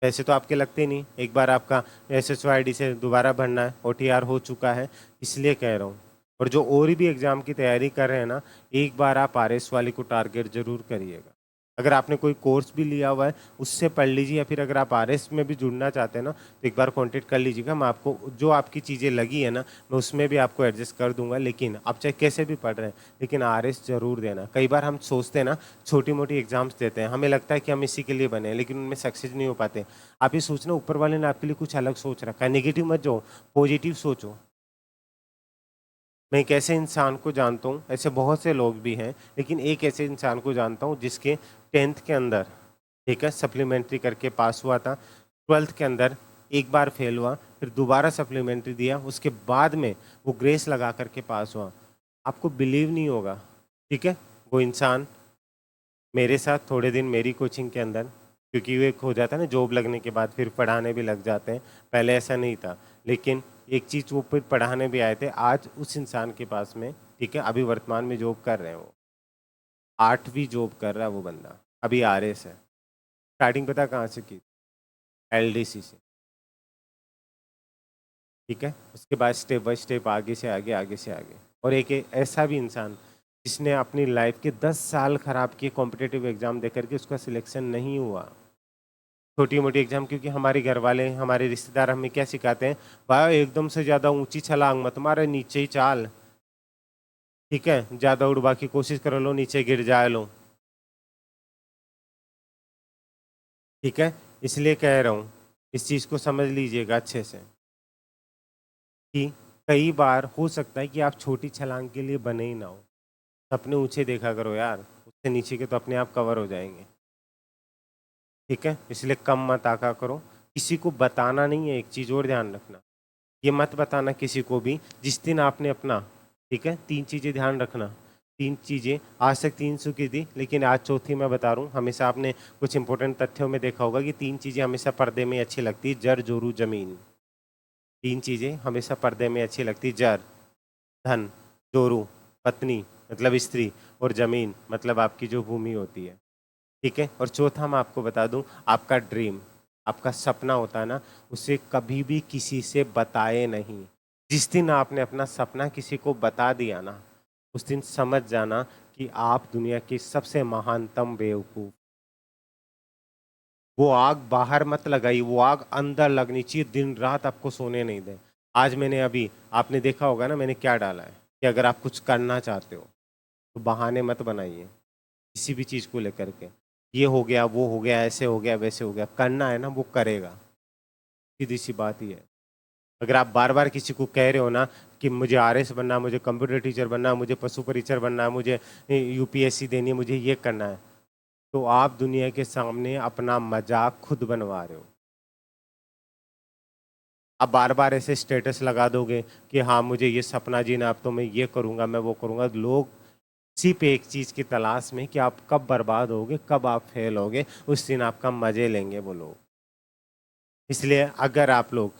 पैसे तो आपके लगते नहीं, एक बार आपका SSYD से दोबारा भरना है, OTR हो चुका है, इसलिए कह रहा हूँ। और जो और भी एग्ज़ाम की तैयारी कर रहे हैं ना, एक बार आप आरएस वाले को टारगेट ज़रूर करिएगा। अगर आपने कोई कोर्स भी लिया हुआ है उससे पढ़ लीजिए, या फिर अगर आप आरएस में भी जुड़ना चाहते हैं ना, तो एक बार कांटेक्ट कर लीजिएगा। मैं आपको जो आपकी चीज़ें लगी है ना, मैं उसमें भी आपको एडजस्ट कर दूंगा। लेकिन आप चाहे कैसे भी पढ़ रहे हैं, लेकिन आरएस ज़रूर देना। कई बार हम सोचते हैं ना, छोटी मोटी एग्जाम्स देते हैं, हमें लगता है कि हम इसी के लिए बने हैं, लेकिन उनमें सक्सेस नहीं हो पाते। आप ये सोचना, ऊपर वाले ने आपके लिए कुछ अलग सोच रखा है। नेगेटिव मत जाओ, पॉजिटिव सोचो। मैं एक ऐसे इंसान को जानता हूँ, ऐसे बहुत से लोग भी हैं, लेकिन एक ऐसे इंसान को जानता हूँ जिसके 10th के अंदर, ठीक है, सप्लीमेंट्री करके पास हुआ था। 12th के अंदर एक बार फेल हुआ, फिर दोबारा सप्लीमेंट्री दिया, उसके बाद में वो ग्रेस लगा करके पास हुआ। आपको बिलीव नहीं होगा, ठीक है। वो इंसान मेरे साथ थोड़े दिन मेरी कोचिंग के अंदर, क्योंकि वो एक हो जाता है ना, जॉब लगने के बाद फिर पढ़ाने भी लग जाते हैं। पहले ऐसा नहीं था, लेकिन एक चीज़ वो फिर पढ़ाने भी आए थे। आज उस इंसान के पास में, ठीक है, अभी वर्तमान में जॉब कर रहे हैं वो, 8वीं जॉब कर रहा है वो बंदा, अभी आरएस है। स्टार्टिंग पता कहाँ से की, LDC से, ठीक है। उसके बाद स्टेप बाय स्टेप आगे से आगे, आगे से आगे। और एक ऐसा भी इंसान जिसने अपनी लाइफ के 10 साल खराब किए कॉम्पिटेटिव एग्जाम देकर के, उसका सिलेक्शन नहीं हुआ। छोटी मोटी एग्जाम, क्योंकि हमारे घर वाले, हमारे रिश्तेदार हमें क्या सिखाते हैं, भाई एकदम से ज़्यादा ऊंची छलांग मत मारे, नीचे ही चाल, ठीक है, ज़्यादा उड़वा की कोशिश कर लो, नीचे गिर जाए लो, ठीक है। इसलिए कह रहा हूँ, इस चीज़ को समझ लीजिएगा अच्छे से, कि कई बार हो सकता है कि आप छोटी छलांग के लिए बने ही ना हो। सपने ऊंचे देखा करो यार, उससे नीचे के तो अपने आप कवर हो जाएंगे, ठीक है। इसलिए कम मत आका करो, किसी को बताना नहीं है। एक चीज़ और ध्यान रखना, ये मत बताना किसी को भी जिस दिन आपने अपना, ठीक है, 3 चीज़ें ध्यान रखना तीन चीज़ें, आज तक तीन सीखी थी लेकिन आज चौथी मैं बता रहा हूँ। हमेशा आपने कुछ इंपॉर्टेंट तथ्यों में देखा होगा कि तीन चीज़ें हमेशा पर्दे में अच्छी लगती, जर, जोरू, जमीन। तीन चीज़ें हमेशा पर्दे में अच्छी लगती, जर, धन, जोरू, पत्नी मतलब स्त्री, और जमीन मतलब आपकी जो भूमि होती है। ठीक है। और चौथा मैं आपको बता दूं, आपका ड्रीम, आपका सपना होता है ना, उसे कभी भी किसी से बताए नहीं। जिस दिन आपने अपना सपना किसी को बता दिया ना, उस दिन समझ जाना कि आप दुनिया के सबसे महानतम बेवकूफ। वो आग बाहर मत लगाई, वो आग अंदर लगनी चाहिए, दिन रात आपको सोने नहीं दे। आज मैंने अभी, आपने देखा होगा ना मैंने क्या डाला है कि अगर आप कुछ करना चाहते हो तो बहाने मत बनाइए किसी भी चीज़ को लेकर के। ये हो गया, वो हो गया, ऐसे हो गया, वैसे हो गया, करना है ना वो करेगा। सीधी सी बात ही है। अगर आप बार बार किसी को कह रहे हो ना कि मुझे आरएस बनना है, मुझे कंप्यूटर टीचर बनना है, मुझे पशु परिचर बनना है, मुझे यूपीएससी देनी है, मुझे ये करना है, तो आप दुनिया के सामने अपना मजाक खुद बनवा रहे हो। आप बार बार ऐसे स्टेटस लगा दोगे कि हाँ मुझे ये सपना जीना, अब तो मैं ये करूँगा, मैं वो करूँगा। लोग सिर्फ एक चीज़ की तलाश में कि आप कब बर्बाद होगे, कब आप फेल होगे, उस दिन आपका मज़े लेंगे वो लोग। इसलिए अगर आप लोग,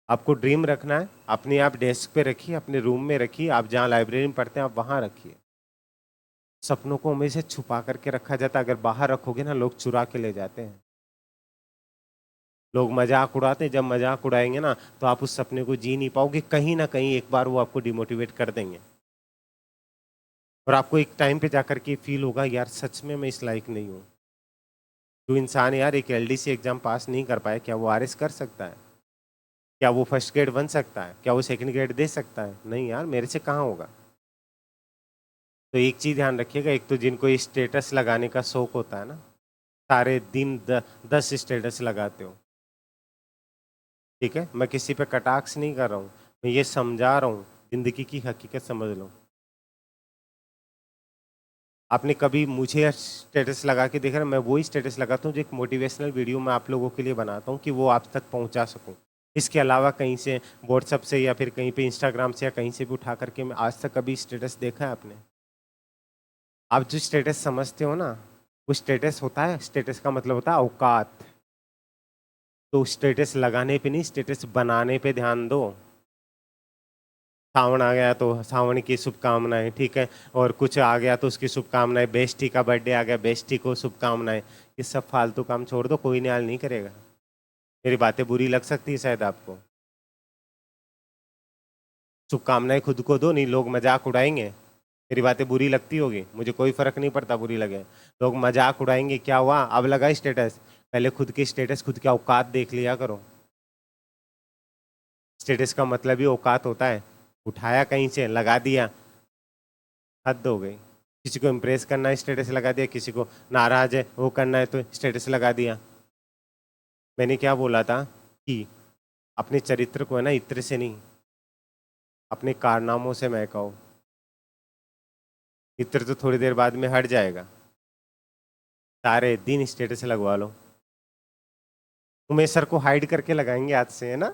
आपको ड्रीम रखना है, अपने आप डेस्क पे रखिए, अपने रूम में रखिए, आप जहाँ लाइब्रेरी में पढ़ते हैं आप वहाँ रखिए। सपनों को हमेशा छुपा करके रखा जाता है, अगर बाहर रखोगे ना लोग चुरा के ले जाते हैं। लोग मजाक उड़ाते हैं, जब मजाक उड़ाएंगे ना तो आप उस सपने को जी नहीं पाओगे, कहीं ना कहीं एक बार वो आपको डिमोटिवेट कर देंगे और आपको एक टाइम पे जाकर के फील होगा यार सच में मैं इस लायक नहीं हूँ। जो इंसान यार एक एलडीसी एग्जाम पास नहीं कर पाया, क्या वो आरएस कर सकता है? क्या वो फर्स्ट ग्रेड बन सकता है? क्या वो सेकंड ग्रेड दे सकता है? नहीं यार, मेरे से कहाँ होगा। तो एक चीज़ ध्यान रखिएगा, एक तो जिनको ये स्टेटस लगाने का शौक होता है ना, सारे दिन 10 स्टेटस लगाते हो। ठीक है, मैं किसी पे कटाक्ष नहीं कर रहा हूँ, मैं ये समझा रहा हूँ, जिंदगी की हकीकत समझ लो। आपने कभी मुझे स्टेटस लगा के देखा? मैं वही स्टेटस लगाता हूँ जो एक मोटिवेशनल वीडियो मैं आप लोगों के लिए बनाता हूँ कि वो आप तक पहुँचा सकूँ। इसके अलावा कहीं से व्हाट्सअप से या फिर कहीं पे इंस्टाग्राम से या कहीं से भी उठा करके मैं आज तक कभी स्टेटस देखा है आपने? आप जो स्टेटस समझते हो ना, वो स्टेटस होता है, स्टेटस का मतलब होता है औकात। तो स्टेटस लगाने पे नहीं, स्टेटस बनाने पे ध्यान दो। सावन आ गया तो सावन की शुभकामनाएं, ठीक है, और कुछ आ गया तो उसकी शुभकामनाएं, बेस्टी का बर्थडे आ गया, बेस्टी को शुभकामनाएं। ये सब फालतू काम छोड़ दो, कोई न्याय नहीं करेगा। मेरी बातें बुरी लग सकती है शायद आपको, शुभकामनाएं खुद को दो, नहीं लोग मजाक उड़ाएंगे। मेरी बातें बुरी लगती होगी, मुझे कोई फर्क नहीं पड़ता बुरी लगे, लोग मजाक उड़ाएंगे, क्या हुआ अब लगा स्टेटस। पहले खुद की स्टेटस, खुद की औकात देख लिया करो। स्टेटस का मतलब ही औकात होता है। उठाया कहीं से लगा दिया, हद हो गई। किसी को इम्प्रेस करना है स्टेटस लगा दिया, किसी को नाराज है वो करना है तो स्टेटस लगा दिया। मैंने क्या बोला था कि अपने चरित्र को है ना इत्र से नहीं, अपने कारनामों से महकाओ। इत्र तो थोड़ी देर बाद में हट जाएगा, सारे दिन स्टेटस लगवा लो। उमेश सर को हाइड करके लगाएंगे आज से, है ना?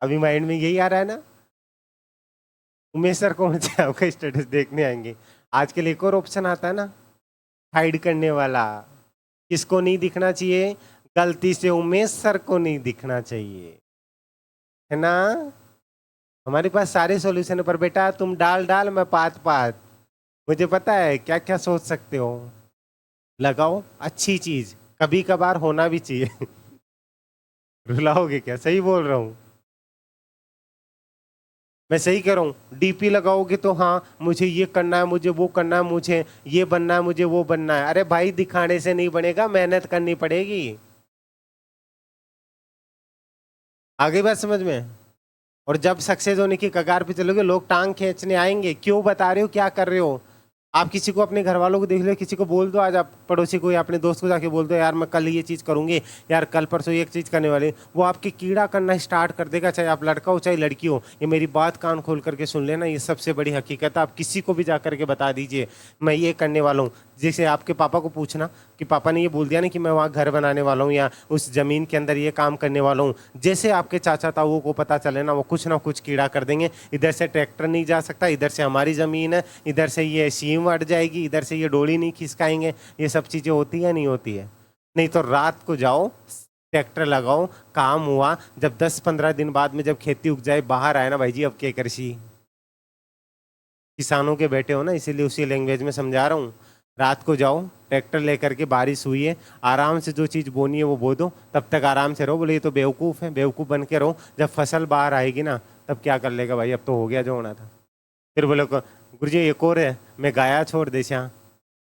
अभी माइंड में यही आ रहा है ना, उमेश सर कौन से आपका स्टेटस देखने आएंगे। आजकल एक और ऑप्शन आता है ना, हाइड करने वाला। किसको नहीं दिखना चाहिए? गलती से उमेश सर को नहीं दिखना चाहिए, है ना? हमारे पास सारे सॉल्यूशन है, पर बेटा तुम डाल डाल मैं पात पात। मुझे पता है क्या क्या सोच सकते हो। लगाओ अच्छी चीज, कभी कभार होना भी चाहिए। रुलाओगे क्या? सही बोल रहा हूँ, मैं सही कह रहा हूँ। डीपी लगाओगे तो हाँ मुझे ये करना है, मुझे वो करना है, मुझे ये बनना है, मुझे वो बनना है। अरे भाई दिखाने से नहीं बनेगा, मेहनत करनी पड़ेगी। आगे बात समझ में? और जब सक्सेस होने की कगार पे चलोगे लोग टांग खींचने आएंगे, क्यों बता रहे हो, क्या कर रहे हो। आप किसी को, अपने घर वालों को देख लो, किसी को बोल दो, आज आप पड़ोसी को या अपने दोस्त को जाके बोल दो यार मैं कल ये चीज़ करूंगी, यार कल परसों ये चीज़ करने वाली, वो आपकी कीड़ा करना स्टार्ट कर देगा, चाहे आप लड़का हो चाहे लड़की हो। ये मेरी बात कान खोल करके सुन लेना, ये सबसे बड़ी हकीकत है। आप किसी को भी जा करके बता दीजिए मैं ये करने वाला हूँ, जैसे आपके पापा को पूछना कि पापा ने ये बोल दिया ना कि मैं वहाँ घर बनाने वाला हूँ या उस ज़मीन के अंदर ये काम करने वाला हूँ, जैसे आपके चाचा ताऊ को पता चले ना, वो कुछ ना कुछ कीड़ा कर देंगे। इधर से ट्रैक्टर नहीं जा सकता, इधर से हमारी ज़मीन है, इधर से ये सीम अट जाएगी, इधर से ये डोली नहीं खिसकाएंगे। ये सब चीज़ें होती है नहीं होती है? नहीं तो रात को जाओ, ट्रैक्टर लगाओ, काम हुआ, जब 10-15 दिन बाद में जब खेती उग जाए, बाहर आए ना भाई जी, अब क्या कृषि किसानों के बेटे हो ना, इसीलिए उसी लैंग्वेज में समझा रहा हूँ। रात को जाओ, ट्रैक्टर लेकर के, बारिश हुई है, आराम से जो चीज़ बोनी है वो बो दो, तब तक आराम से रहो। बोले ये तो बेवकूफ़ है, बेवकूफ़ बन के रहो। जब फसल बाहर आएगी ना, तब क्या कर लेगा भाई, अब तो हो गया जो होना था। फिर बोले गुरु जी एक और है, मैं गाया छोड़ दे छा,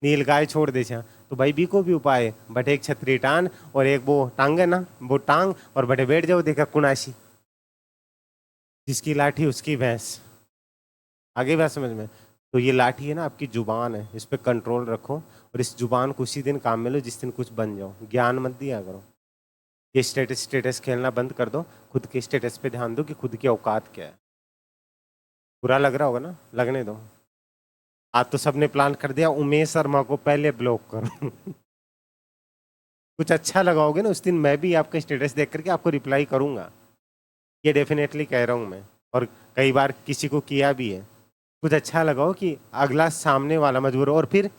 नील गाय छोड़ दे छा। तो भाई बी को भी उपाय है, बट एक छतरी टान और एक वो टांग है ना, वो टांग और बटे बैठ जाओ, देखा कुनाशी, जिसकी लाठी उसकी भैंस। आगे बात समझ में? तो ये लाठी है ना, आपकी जुबान है, इस पर कंट्रोल रखो और इस जुबान को उसी दिन काम में लो जिस दिन कुछ बन जाओ। ज्ञान मत दिया करो। ये स्टेटस स्टेटस खेलना बंद कर दो, खुद के स्टेटस पे ध्यान दो कि खुद की औकात क्या है। बुरा लग रहा होगा ना, लगने दो। आज तो सबने प्लान कर दिया उमेश शर्मा को पहले ब्लॉक करो। कुछ अच्छा लगाओगे ना, उस दिन मैं भी आपका स्टेटस देख करके आपको रिप्लाई करूंगा, ये डेफिनेटली कह रहा हूं मैं। और कई बार किसी को किया भी है। कुछ अच्छा लगाओ कि अगला सामने वाला मजबूर हो। और फिर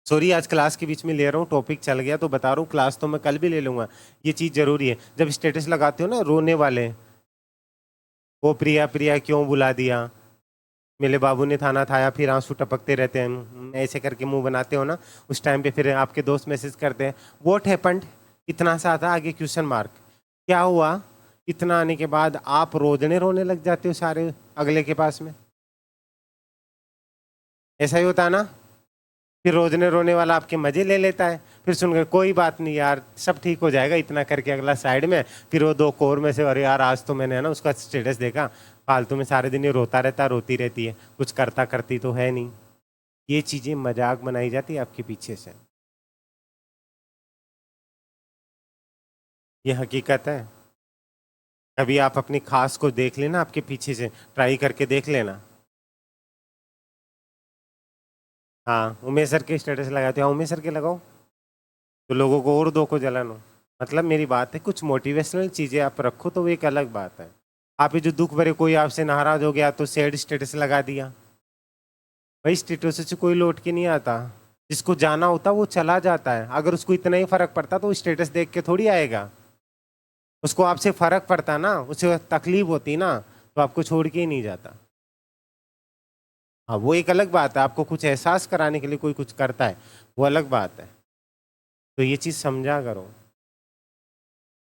सॉरी, आज क्लास के बीच में ले रहा हूँ, टॉपिक चल गया तो बता रहा हूँ, क्लास तो मैं कल भी ले लूंगा। ये चीज़ जरूरी है। जब स्टेटस लगाते हो ना रोने वाले, वो प्रिया प्रिया क्यों बुला दिया, मेरे बाबू ने थाना थाया, फिर आंसू टपकते रहते हैं, ऐसे करके मुंह बनाते हो ना, उस टाइम पे फिर आपके दोस्त मैसेज करते हैं व्हाट हैपेंड, इतना सा आता आगे क्वेश्चन मार्क, क्या हुआ? इतना आने के बाद आप रोजने रोने लग जाते हो सारे अगले के पास में। ऐसा ही होता है ना? फिर रोजने रोने वाला आपके मजे ले लेता है, फिर सुनकर कोई बात नहीं यार सब ठीक हो जाएगा, इतना करके अगला साइड में, फिर वो दो कोर में से, अरे यार आज तो मैंने है ना उसका स्टेटस देखा, फालतू में सारे दिन ये रोता रहता, रोती रहती है, कुछ करता करती तो है नहीं। ये चीजें मजाक बनाई जाती है आपके पीछे से, ये हकीकत है। कभी आप अपनी खास को देख लेना, आपके पीछे से ट्राई करके देख लेना। हाँ उमेश सर के स्टेटस लगाते हो, हाँ उमेश सर के लगाओ तो लोगों को और दो को जलन हो। मतलब मेरी बात है, कुछ मोटिवेशनल चीजें आप रखो तो वो एक अलग बात है। आप ये जो दुख भरे, कोई आपसे नाराज हो गया तो सैड स्टेटस लगा दिया, भाई स्टेटस से कोई लौट के नहीं आता। जिसको जाना होता वो चला जाता है। अगर उसको इतना ही फर्क पड़ता तो स्टेटस देख के थोड़ी आएगा। उसको आपसे फर्क पड़ता ना, उसे तकलीफ होती ना, तो आपको छोड़ के ही नहीं जाता। हाँ वो एक अलग बात है, आपको कुछ एहसास कराने के लिए कोई कुछ करता है, वो अलग बात है। तो ये चीज़ समझा करो,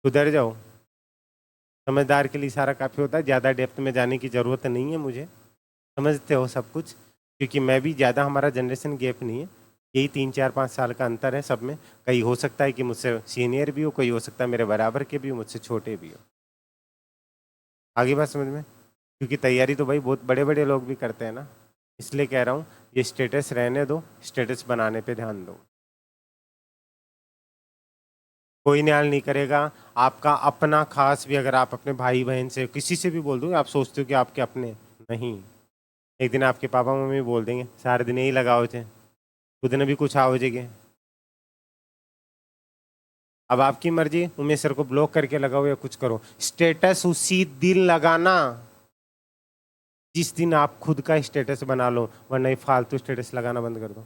सुधर जाओ। समझदार के लिए सारा काफ़ी होता है, ज़्यादा डेप्थ में जाने की ज़रूरत नहीं है मुझे, समझते हो सब कुछ। क्योंकि मैं भी ज़्यादा, हमारा जनरेशन गैप नहीं है, यही 3-4-5 साल का अंतर है सब में। कहीं हो सकता है कि मुझसे सीनियर भी हो, कोई हो सकता है मेरे बराबर के भी हो, मुझसे छोटे भी हो। आगे बात समझ में? क्योंकि तैयारी तो भाई बहुत बड़े बड़े लोग भी करते हैं ना, इसलिए कह रहा हूँ ये स्टेटस रहने दो, स्टेटस बनाने पे ध्यान दो। कोई न्याय नहीं करेगा आपका अपना खास भी, अगर आप अपने भाई बहन से किसी से भी बोल दोगे, आप सोचते हो कि आपके अपने नहीं, एक दिन आपके पापा मम्मी बोल देंगे सारे दिन यही लगाओ थे, खुद ने भी कुछ आओ जगह। अब आपकी मर्जी, उमेश सर को ब्लॉक करके लगाओ या कुछ करो। स्टेटस उसी दिन लगाना जिस दिन आप खुद का स्टेटस बना लो, वरना ये फालतू स्टेटस लगाना बंद कर दो।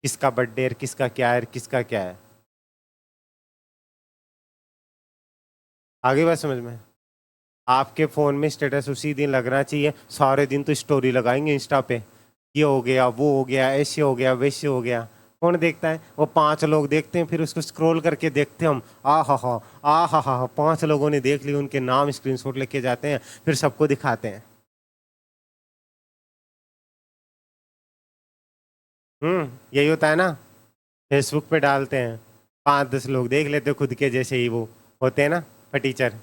किसका बर्थडे है, किसका क्या है, किसका क्या है। आगे बात समझ में? आपके फ़ोन में स्टेटस उसी दिन लगना चाहिए। सारे दिन तो स्टोरी लगाएंगे इंस्टा पे, ये हो गया वो हो गया, ऐसे हो गया वैसे हो गया। कौन देखता है? वो 5 लोग देखते हैं, फिर उसको स्क्रॉल करके देखते हैं हम, आ हा 5 लोगों ने देख लिया, उनके नाम स्क्रीनशॉट लेके जाते हैं, फिर सबको दिखाते हैं। यही होता है ना, फेसबुक पे डालते हैं, 5-10 लोग देख लेते हैं खुद के जैसे ही वो होते हैं ना टीचर।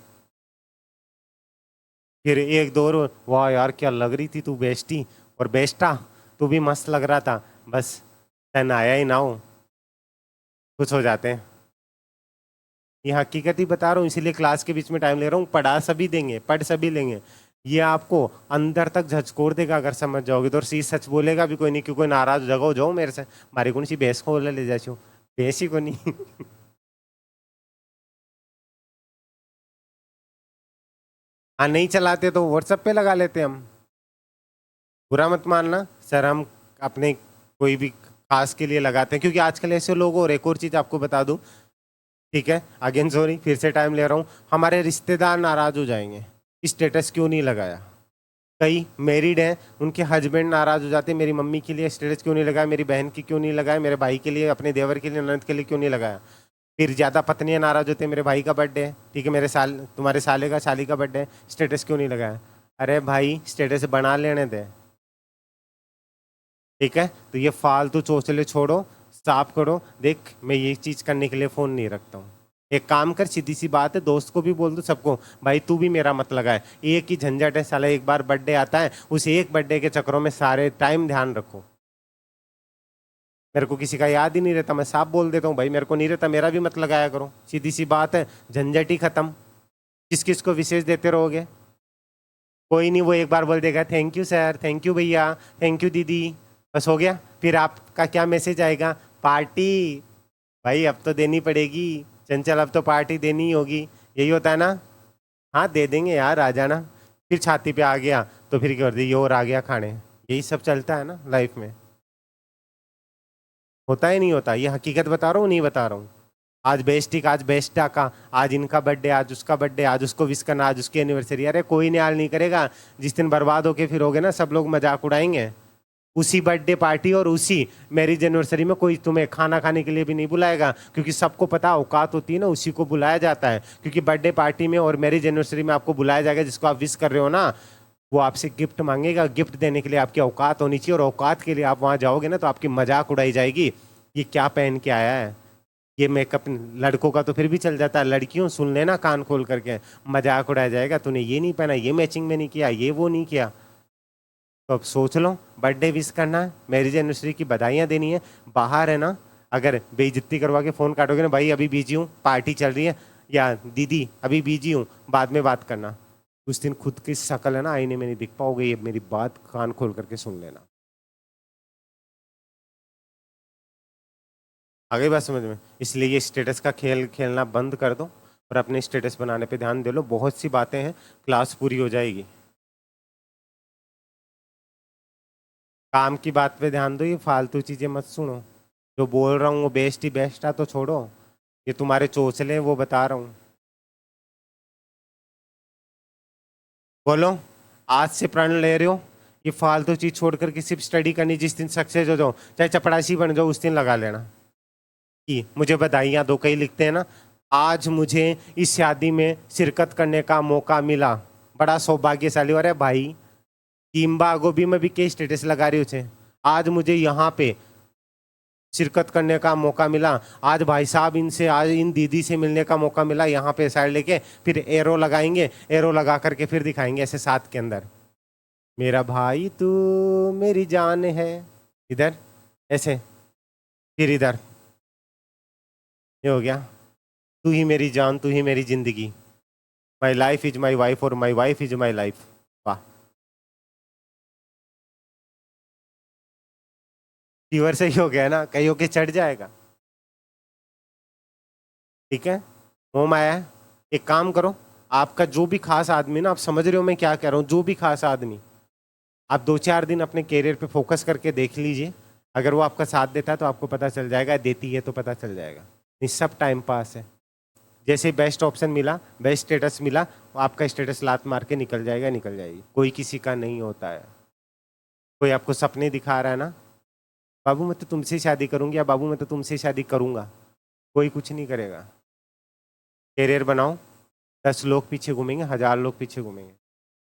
फिर एक दो और, वाह यार क्या लग रही थी तू बेस्टी, और बेस्टा तू भी मस्त लग रहा था, बस टन आया ही ना हो, कुछ हो जाते हैं। ये हकीकत ही बता रहा हूँ, इसीलिए क्लास के बीच में टाइम ले रहा हूँ। पढ़ा सभी देंगे, पढ़ सभी लेंगे, ये आपको अंदर तक झचकोर देगा अगर समझ जाओगे तो। और सी सच बोलेगा भी कोई नहीं, क्यों कोई नाराज हो जाओ जाओ मेरे से, मारी कौन सी भैंस को ले जाओ, भैंस ही को नहीं। हाँ नहीं चलाते तो व्हाट्सएप पे लगा लेते हम। बुरा मत मानना सर, हम अपने कोई भी खास के लिए लगाते हैं, क्योंकि आजकल ऐसे लोग, और एक और चीज़ आपको बता दूं, ठीक है अगेन सॉरी फिर से टाइम ले रहा हूँ, हमारे रिश्तेदार नाराज हो जाएंगे, स्टेटस क्यों नहीं लगाया। कई मैरिड हैं, उनके हस्बैंड नाराज हो जाते हैं, मेरी मम्मी के लिए स्टेटस क्यों नहीं लगाया, मेरी बहन की क्यों नहीं लगाया, मेरे भाई के लिए, अपने देवर के लिए, ननद के लिए क्यों नहीं लगाया। फिर ज़्यादा पत्नियां नाराज होती हैं, मेरे भाई का बर्थडे है, ठीक है, मेरे साल तुम्हारे साले का साली का बर्थडे है, स्टेटस क्यों नहीं लगाया। अरे भाई स्टेटस बना लेने दे, ठीक है। तो ये फालतू चोचले छोड़ो, साफ करो। देख मैं ये चीज़ करने के लिए फ़ोन नहीं रखता हूँ। एक काम कर, सीधी सी बात है, दोस्त को भी बोल दो, सबको, भाई तू भी मेरा मत लगाए, एक ही झंझट है साला, एक बार बर्थडे आता है, उस एक बर्थडे के चक्करों में सारे टाइम ध्यान रखो। मेरे को किसी का याद ही नहीं रहता, मैं साफ बोल देता हूँ, भाई मेरे को नहीं रहता, मेरा भी मत लगाया करो, सीधी सी बात है, झंझट ही खत्म। किस किस को विशेष देते रहोगे, कोई नहीं, वो एक बार बोल देगा thank you sir, thank you भैया, थैंक यू दीदी, बस हो गया। फिर आपका क्या मैसेज आएगा, पार्टी। भाई अब तो देनी पड़ेगी चंचल, अब तो पार्टी देनी ही होगी, यही होता है ना। हाँ दे देंगे यार, आ जाना। फिर छाती पे आ गया तो फिर क्या कर दी, ये और आ गया खाने, यही सब चलता है ना लाइफ में। होता ही नहीं होता, ये हकीकत बता रहा हूँ, नहीं बता रहा हूँ। आज बेस्टिक, आज बेस्टा का, आज इनका बर्थडे, आज उसका बर्थडे, आज उसको विश करना, आज उसकी एनिवर्सरी। अरे कोई न्याल नहीं करेगा, जिस दिन बर्बाद होके फिर होगे ना, सब लोग मजाक उड़ाएंगे। उसी बर्थडे पार्टी और उसी मैरिज एनिवर्सरी में कोई तुम्हें खाना खाने के लिए भी नहीं बुलाएगा, क्योंकि सबको पता औकात होती है ना, उसी को बुलाया जाता है। क्योंकि बर्थडे पार्टी में और मैरिज एनिवर्सरी में आपको बुलाया जाएगा, जिसको आप विश कर रहे हो ना, वो आपसे गिफ्ट मांगेगा, गिफ्ट देने के लिए आपकी औकात होनी चाहिए, और औकात के लिए आप वहाँ जाओगे ना तो आपकी मजाक उड़ाई जाएगी, ये क्या पहन के आया है, ये मेकअप। लड़कों का तो फिर भी चल जाता है, लड़कियों सुन लेना कान खोल करके, मजाक उड़ाया जाएगा, तूने ये नहीं पहना, ये मैचिंग में नहीं किया, ये वो नहीं किया। तो अब सोच लो, बर्थडे विश करना है, मैरिज एनिवर्सरी की बधाइयाँ देनी है, बाहर है ना, अगर बेइज्जती करवा के फ़ोन काटोगे ना, भाई अभी बिजी हूँ, पार्टी चल रही है, या दीदी अभी बिजी हूँ, बाद में बात करना, उस दिन खुद की शक्ल है ना आईने में नहीं दिख पाओगे, ये मेरी बात कान खोल करके सुन लेना। आगे बात समझ में, इसलिए ये स्टेटस का खेल खेलना बंद कर दो और अपने स्टेटस बनाने पे ध्यान दे लो। बहुत सी बातें हैं, क्लास पूरी हो जाएगी। काम की बात पे ध्यान दो, ये फालतू चीज़ें मत सुनो। जो बोल रहा हूँ वो बेस्ट ही बेस्ट है, तो छोड़ो, ये तुम्हारे चोचले हैं वो बता रहा हूँ। बोलो, आज से प्रण ले रहे हो, ये फालतू चीज़ छोड़ करके सिर्फ स्टडी करनी, जिस दिन सक्सेस हो जाओ, चाहे चपड़ासी बन जाओ, उस दिन लगा लेना कि मुझे बधाइयाँ दो। कई लिखते हैं ना, आज मुझे इस शादी में शिरकत करने का मौका मिला, बड़ा सौभाग्यशाली। अरे भाई किम्बा गोभी में भी के स्टेटस लगा रही हो, आज मुझे यहाँ पे शिरकत करने का मौका मिला, आज भाई साहब इनसे, आज इन दीदी से मिलने का मौका मिला, यहाँ पे साइड लेके फिर एरो लगाएंगे, एरो लगा करके फिर दिखाएंगे ऐसे साथ के अंदर, मेरा भाई तू मेरी जान है, इधर ऐसे, फिर इधर, ये हो गया, तू ही मेरी जान, तू ही मेरी जिंदगी, my life is my wife और my wife is my life. वाह, फीवर से ही हो गया ना, कहीं होके चढ़ जाएगा, ठीक है। होम आया है, एक काम करो, आपका जो भी खास आदमी ना, आप समझ रहे हो मैं क्या कह रहा हूँ, जो भी खास आदमी, आप 2-4 दिन अपने कैरियर पे फोकस करके देख लीजिए, अगर वो आपका साथ देता है तो आपको पता चल जाएगा, देती है तो पता चल जाएगा, ये सब टाइम पास है। जैसे बेस्ट ऑप्शन मिला, बेस्ट स्टेटस मिला, आपका स्टेटस लात मार के निकल जाएगा, निकल जाएगी, कोई किसी का नहीं होता है। कोई आपको सपने दिखा रहा है ना, बाबू मैं तो तुमसे शादी करूंगी, या बाबू मैं तो तुमसे शादी करूंगा, कोई कुछ नहीं करेगा। कैरियर बनाओ, 10 लोग पीछे घूमेंगे, 1000 लोग पीछे घूमेंगे।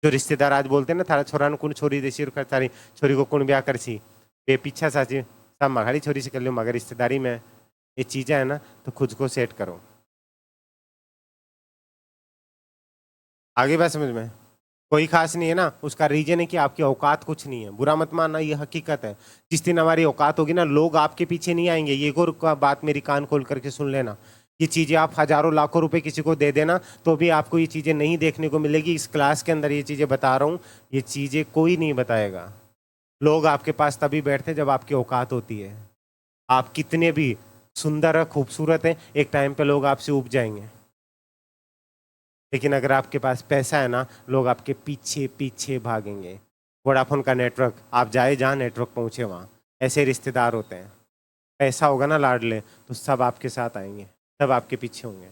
जो रिश्तेदार आज बोलते हैं ना, थारा छोरा कुण छोरी देसी और थारी छोरी को कुण ब्याह करसी, वे पीछा साची सब मगाड़ी छोरी से कर लो, मगर रिश्तेदारी में ये चीज़ें है ना, तो खुद को सेट करो। आगे बात समझ में, कोई खास नहीं है ना, उसका रीजन है कि आपकी औकात कुछ नहीं है, बुरा मत मानना, ये हकीकत है। जिस दिन हमारी औकात होगी ना, लोग आपके पीछे नहीं आएंगे, ये एक और बात मेरी कान खोल करके सुन लेना, ये चीज़ें आप हजारों लाखों रुपए किसी को दे देना तो भी आपको ये चीज़ें नहीं देखने को मिलेगी। इस क्लास के अंदर ये चीज़ें बता रहा हूँ, ये चीज़ें कोई नहीं बताएगा। लोग आपके पास तभी बैठते हैं जब आपकी औकात होती है। आप कितने भी सुंदर और खूबसूरत हैं, एक टाइम पे लोग आपसे ऊब जाएंगे। लेकिन अगर आपके पास पैसा है ना, लोग आपके पीछे पीछे भागेंगे। वोडाफोन का नेटवर्क, आप जाए जहाँ नेटवर्क पहुँचे वहाँ। ऐसे रिश्तेदार होते हैं। पैसा होगा ना लाडले, तो सब आपके साथ आएंगे, सब आपके पीछे होंगे।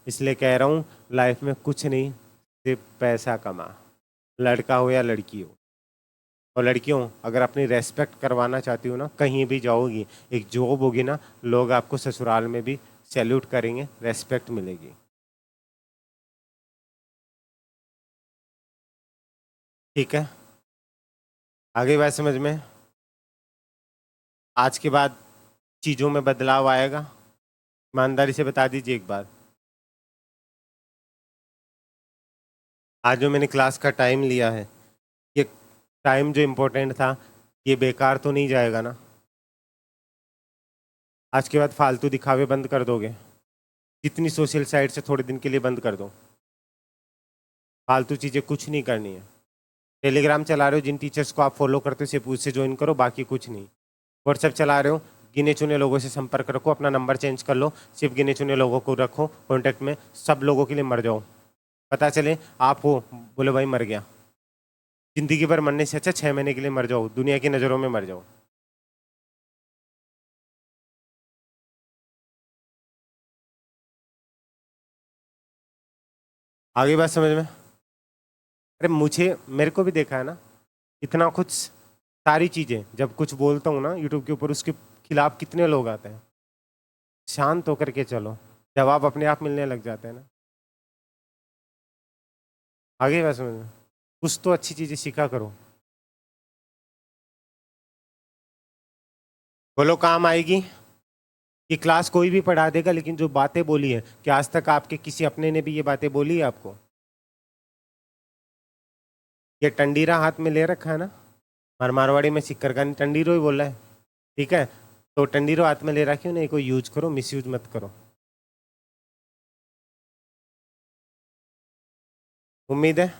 इसलिए कह रहा हूँ, लाइफ में कुछ नहीं, सिर्फ पैसा कमा, लड़का हो या लड़की हो। और लड़कियों, अगर अपनी रेस्पेक्ट करवाना चाहती हो ना, कहीं भी जाओगी, एक जॉब होगी ना, लोग आपको ससुराल में भी सैल्यूट करेंगे, रेस्पेक्ट मिलेगी। ठीक है, आगे बात समझ में? आज के बाद चीज़ों में बदलाव आएगा। ईमानदारी से बता दीजिए एक बार, आज जो मैंने क्लास का टाइम लिया है, ये टाइम जो इम्पोर्टेंट था, ये बेकार तो नहीं जाएगा ना? आज के बाद फालतू दिखावे बंद कर दोगे? जितनी सोशल साइट से थोड़े दिन के लिए बंद कर दो। फालतू चीज़ें कुछ नहीं करनी है। टेलीग्राम चला रहे हो, जिन टीचर्स को आप फॉलो करते हो सिर्फ उससे ज्वाइन करो, बाकी कुछ नहीं। व्हाट्सएप चला रहे हो, गिने चुने लोगों से संपर्क रखो, अपना नंबर चेंज कर लो, सिर्फ गिने चुने लोगों को रखो कॉन्टैक्ट में। सब लोगों के लिए मर जाओ, पता चले आप हो, बोले भाई मर गया। जिंदगी भर मरने से अच्छा 6 महीने के लिए मर जाओ, दुनिया की नज़रों में मर जाओ। आगे बात समझ में? अरे मुझे, मेरे को भी देखा है ना, इतना कुछ सारी चीज़ें जब कुछ बोलता हूँ ना यूट्यूब के ऊपर, उसके खिलाफ कितने लोग आते हैं। शांत होकर के चलो, जवाब अपने आप मिलने लग जाते हैं ना। आगे बात समझ में? कुछ तो अच्छी चीज़ें सीखा करो। बोलो काम आएगी। ये क्लास कोई भी पढ़ा देगा, लेकिन जो बातें बोली है, क्या आज तक आपके किसी अपने ने भी ये बातें बोली है आपको? ये टंडीरा हाथ में ले रखा है ना, मारवाड़ी में सिक्कर का टंडीरो ही बोल रहा है, ठीक है? तो टंडीरो हाथ में ले रखी हो, नहीं कोई यूज करो, मिस यूज मत करो। उम्मीद है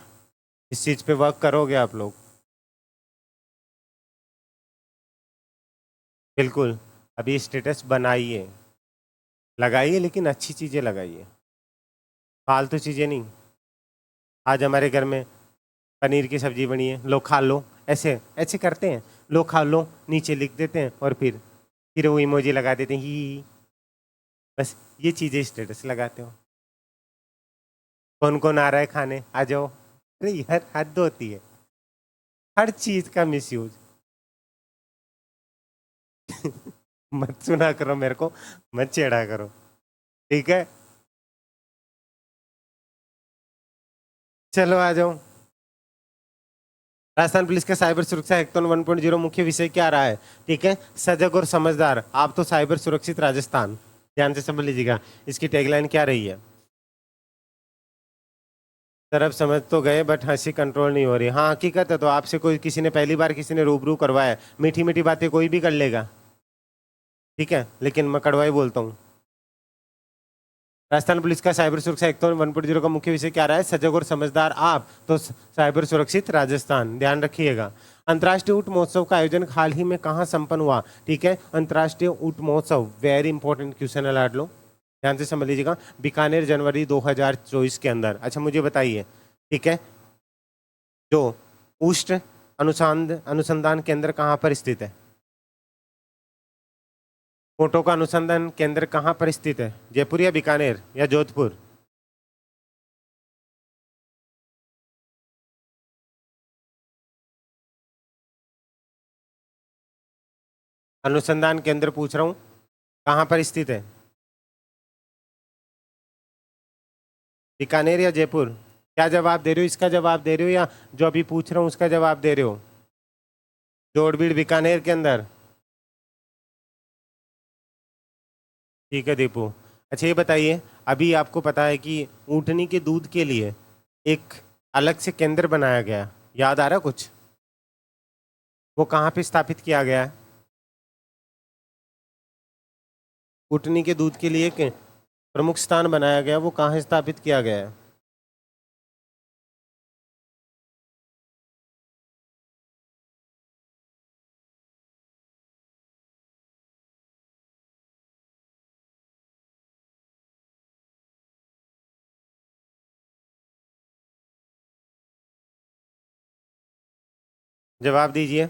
इस चीज़ पे वर्क करोगे आप लोग। बिल्कुल, अभी स्टेटस बनाइए, लगाइए, लेकिन अच्छी चीज़ें लगाइए, फालतू चीज़ें नहीं। आज हमारे घर में पनीर की सब्जी बनी है, लो खा लो, ऐसे ऐसे करते हैं। लो खा लो नीचे लिख देते हैं, और फिर वो इमोजी लगा देते हैं, ही। बस ये चीज़ें स्टेटस लगाते हो। कौन कौन आ रहा है खाने, आ जाओ। अरे यार हद होती है, हर चीज़ का मिसयूज। मत सुना करो मेरे को, मत छेड़ा करो, ठीक है? चलो आ जाओ। राजस्थान पुलिस का साइबर सुरक्षा हैकेथॉन 1.0 मुख्य विषय क्या रहा है? ठीक है, सजग और समझदार, आप तो साइबर सुरक्षित राजस्थान, ध्यान से समझ लीजिएगा। इसकी टैगलाइन क्या रही है? सर अब समझ तो गए, बट हंसी कंट्रोल नहीं हो रही। हाँ हकीकत है, तो आपसे कोई किसी ने पहली बार किसी ने रूबरू करवाया, मीठी मीठी बातें कोई भी कर लेगा, ठीक है, लेकिन मैं कड़वा ही बोलता हूँ। राजस्थान पुलिस का साइबर सुरक्षा हैकेथॉन 1.0 का मुख्य विषय क्या रहा है? सजग और समझदार, आप तो साइबर सुरक्षित राजस्थान, ध्यान रखिएगा। अंतर्राष्ट्रीय ऊंट महोत्सव का आयोजन हाल ही में कहाँ संपन्न हुआ? ठीक है, अंतर्राष्ट्रीय ऊंट महोत्सव, वेरी इंपॉर्टेंट क्वेश्चन है लाडलो, ध्यान से समझ लीजिएगा। बीकानेर, जनवरी 2024 के अंदर। अच्छा मुझे बताइए, ठीक है, जो ऊष्ट अनुसंधान केंद्र कहाँ पर स्थित है? ऊँटों का अनुसंधान केंद्र कहाँ पर स्थित है? जयपुर या बीकानेर या जोधपुर? अनुसंधान केंद्र पूछ रहा हूँ, कहाँ पर स्थित है? बीकानेर या जयपुर? क्या जवाब दे रहे हो, इसका जवाब दे रहे हो या जो अभी पूछ रहा हूँ उसका जवाब दे रहे हो? जोड़बीड़ बीकानेर के अंदर, ठीक है दीपू। अच्छा ये बताइए, अभी आपको पता है कि ऊँटनी के दूध के लिए एक अलग से केंद्र बनाया गया, याद आ रहा कुछ? वो कहाँ पे स्थापित किया गया है? ऊँटनी के दूध के लिए एक प्रमुख स्थान बनाया गया वो कहाँ स्थापित किया गया है? जवाब दीजिए।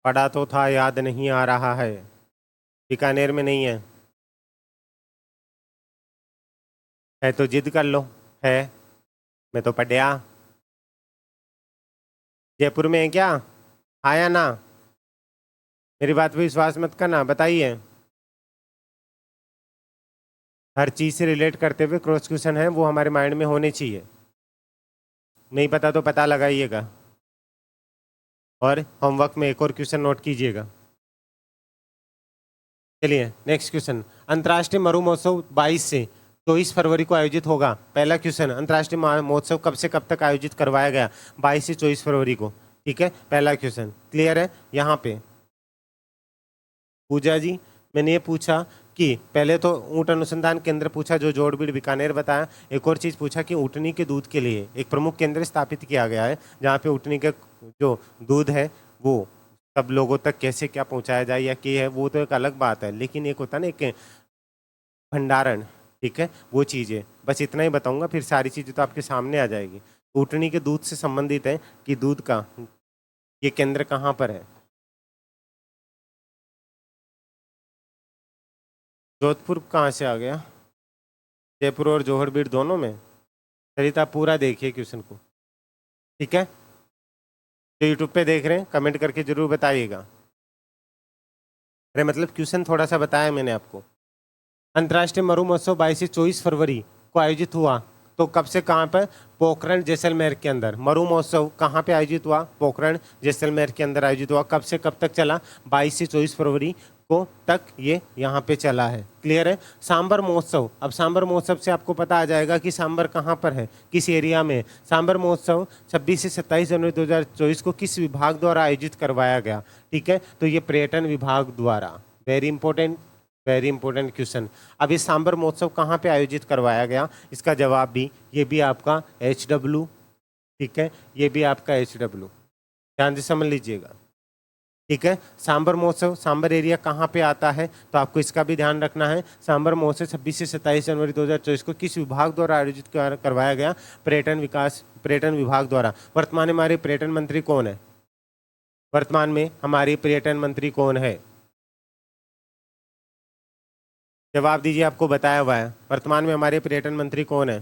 पढ़ा तो था, याद नहीं आ रहा है। बीकानेर में नहीं है तो जिद कर लो। है, मैं तो पढ़िया। जयपुर में है क्या? हाँ या ना? मेरी बात पे विश्वास मत करना, बताइए। हर चीज़ से रिलेट करते हुए क्रॉस क्वेश्चन है, वो हमारे माइंड में होने चाहिए। नहीं पता तो पता लगाइएगा, और होमवर्क में एक और क्वेश्चन नोट कीजिएगा। चलिए नेक्स्ट क्वेश्चन। अंतर्राष्ट्रीय मरु महोत्सव 22 से 24 फरवरी को आयोजित होगा। पहला क्वेश्चन, अंतर्राष्ट्रीय महोत्सव कब से कब तक आयोजित करवाया गया? 22 से 24 फरवरी को। ठीक है, पहला क्वेश्चन क्लियर है। यहाँ पे पूजा जी, मैंने ये पूछा कि पहले तो ऊँट अनुसंधान केंद्र पूछा जो जोड़बीड़ बीकानेर बताया। एक और चीज़ पूछा कि ऊँटनी के दूध के लिए एक प्रमुख केंद्र स्थापित किया गया है, जहाँ पे ऊँटनी के जो दूध है वो सब लोगों तक कैसे क्या पहुँचाया जाए या क्या है, वो तो एक अलग बात है, लेकिन एक होता है ना एक भंडारण। ठीक है, वो चीज़ें बस इतना ही बताऊंगा, फिर सारी चीज़ें तो आपके सामने आ जाएगी। ऊँटनी के दूध से संबंधित है कि दूध का ये केंद्र कहाँ पर है? जोधपुर कहाँ से आ गया? जयपुर और जोहड़बीड़ दोनों में? सरिता पूरा देखिए क्वेश्चन को। ठीक है, जो यूट्यूब पे देख रहे हैं कमेंट करके जरूर बताइएगा। अरे मतलब क्वेश्चन थोड़ा सा बताया मैंने आपको। अंतर्राष्ट्रीय मरु महोत्सव 22 से 24 फरवरी को आयोजित हुआ, तो कब से कहाँ पर? पोखरण जैसलमेर के अंदर। मरु महोत्सव कहाँ पे आयोजित हुआ? पोखरण जैसलमेर के अंदर आयोजित हुआ। कब से कब तक चला? 22 से 24 फरवरी को तक ये यहाँ पे चला है। क्लियर है। सांबर महोत्सव, अब सांबर महोत्सव से आपको पता आ जाएगा कि सांबर कहाँ पर है, किस एरिया में। सांबर महोत्सव 26 से 27 जनवरी 2024 को किस विभाग द्वारा आयोजित करवाया गया? ठीक है, तो ये पर्यटन विभाग द्वारा। Very important question. अब इस सांबर महोत्सव कहाँ पे आयोजित करवाया गया? इसका जवाब भी, ये भी आपका HW। ठीक है, ये भी आपका HW, ध्यान से समझ लीजिएगा। ठीक है, सांबर महोत्सव सांबर एरिया कहाँ पे आता है, तो आपको इसका भी ध्यान रखना है। सांबर महोत्सव 26 से 27 जनवरी 2024 को किस विभाग द्वारा आयोजित करवाया गया? पर्यटन विभाग द्वारा। वर्तमान में हमारे पर्यटन मंत्री कौन है? वर्तमान में हमारी पर्यटन मंत्री कौन है? जवाब दीजिए, आपको बताया हुआ है। वर्तमान में हमारे पर्यटन मंत्री कौन है?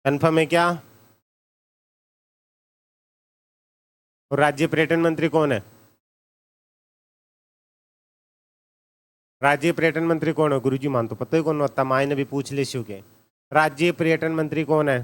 कन्फर्म है क्या? और राज्य पर्यटन मंत्री कौन है? राज्य पर्यटन मंत्री कौन है? गुरुजी मान तो पता ही कौन होता, माए ने भी पूछ ले शिव के। राज्य पर्यटन मंत्री कौन है?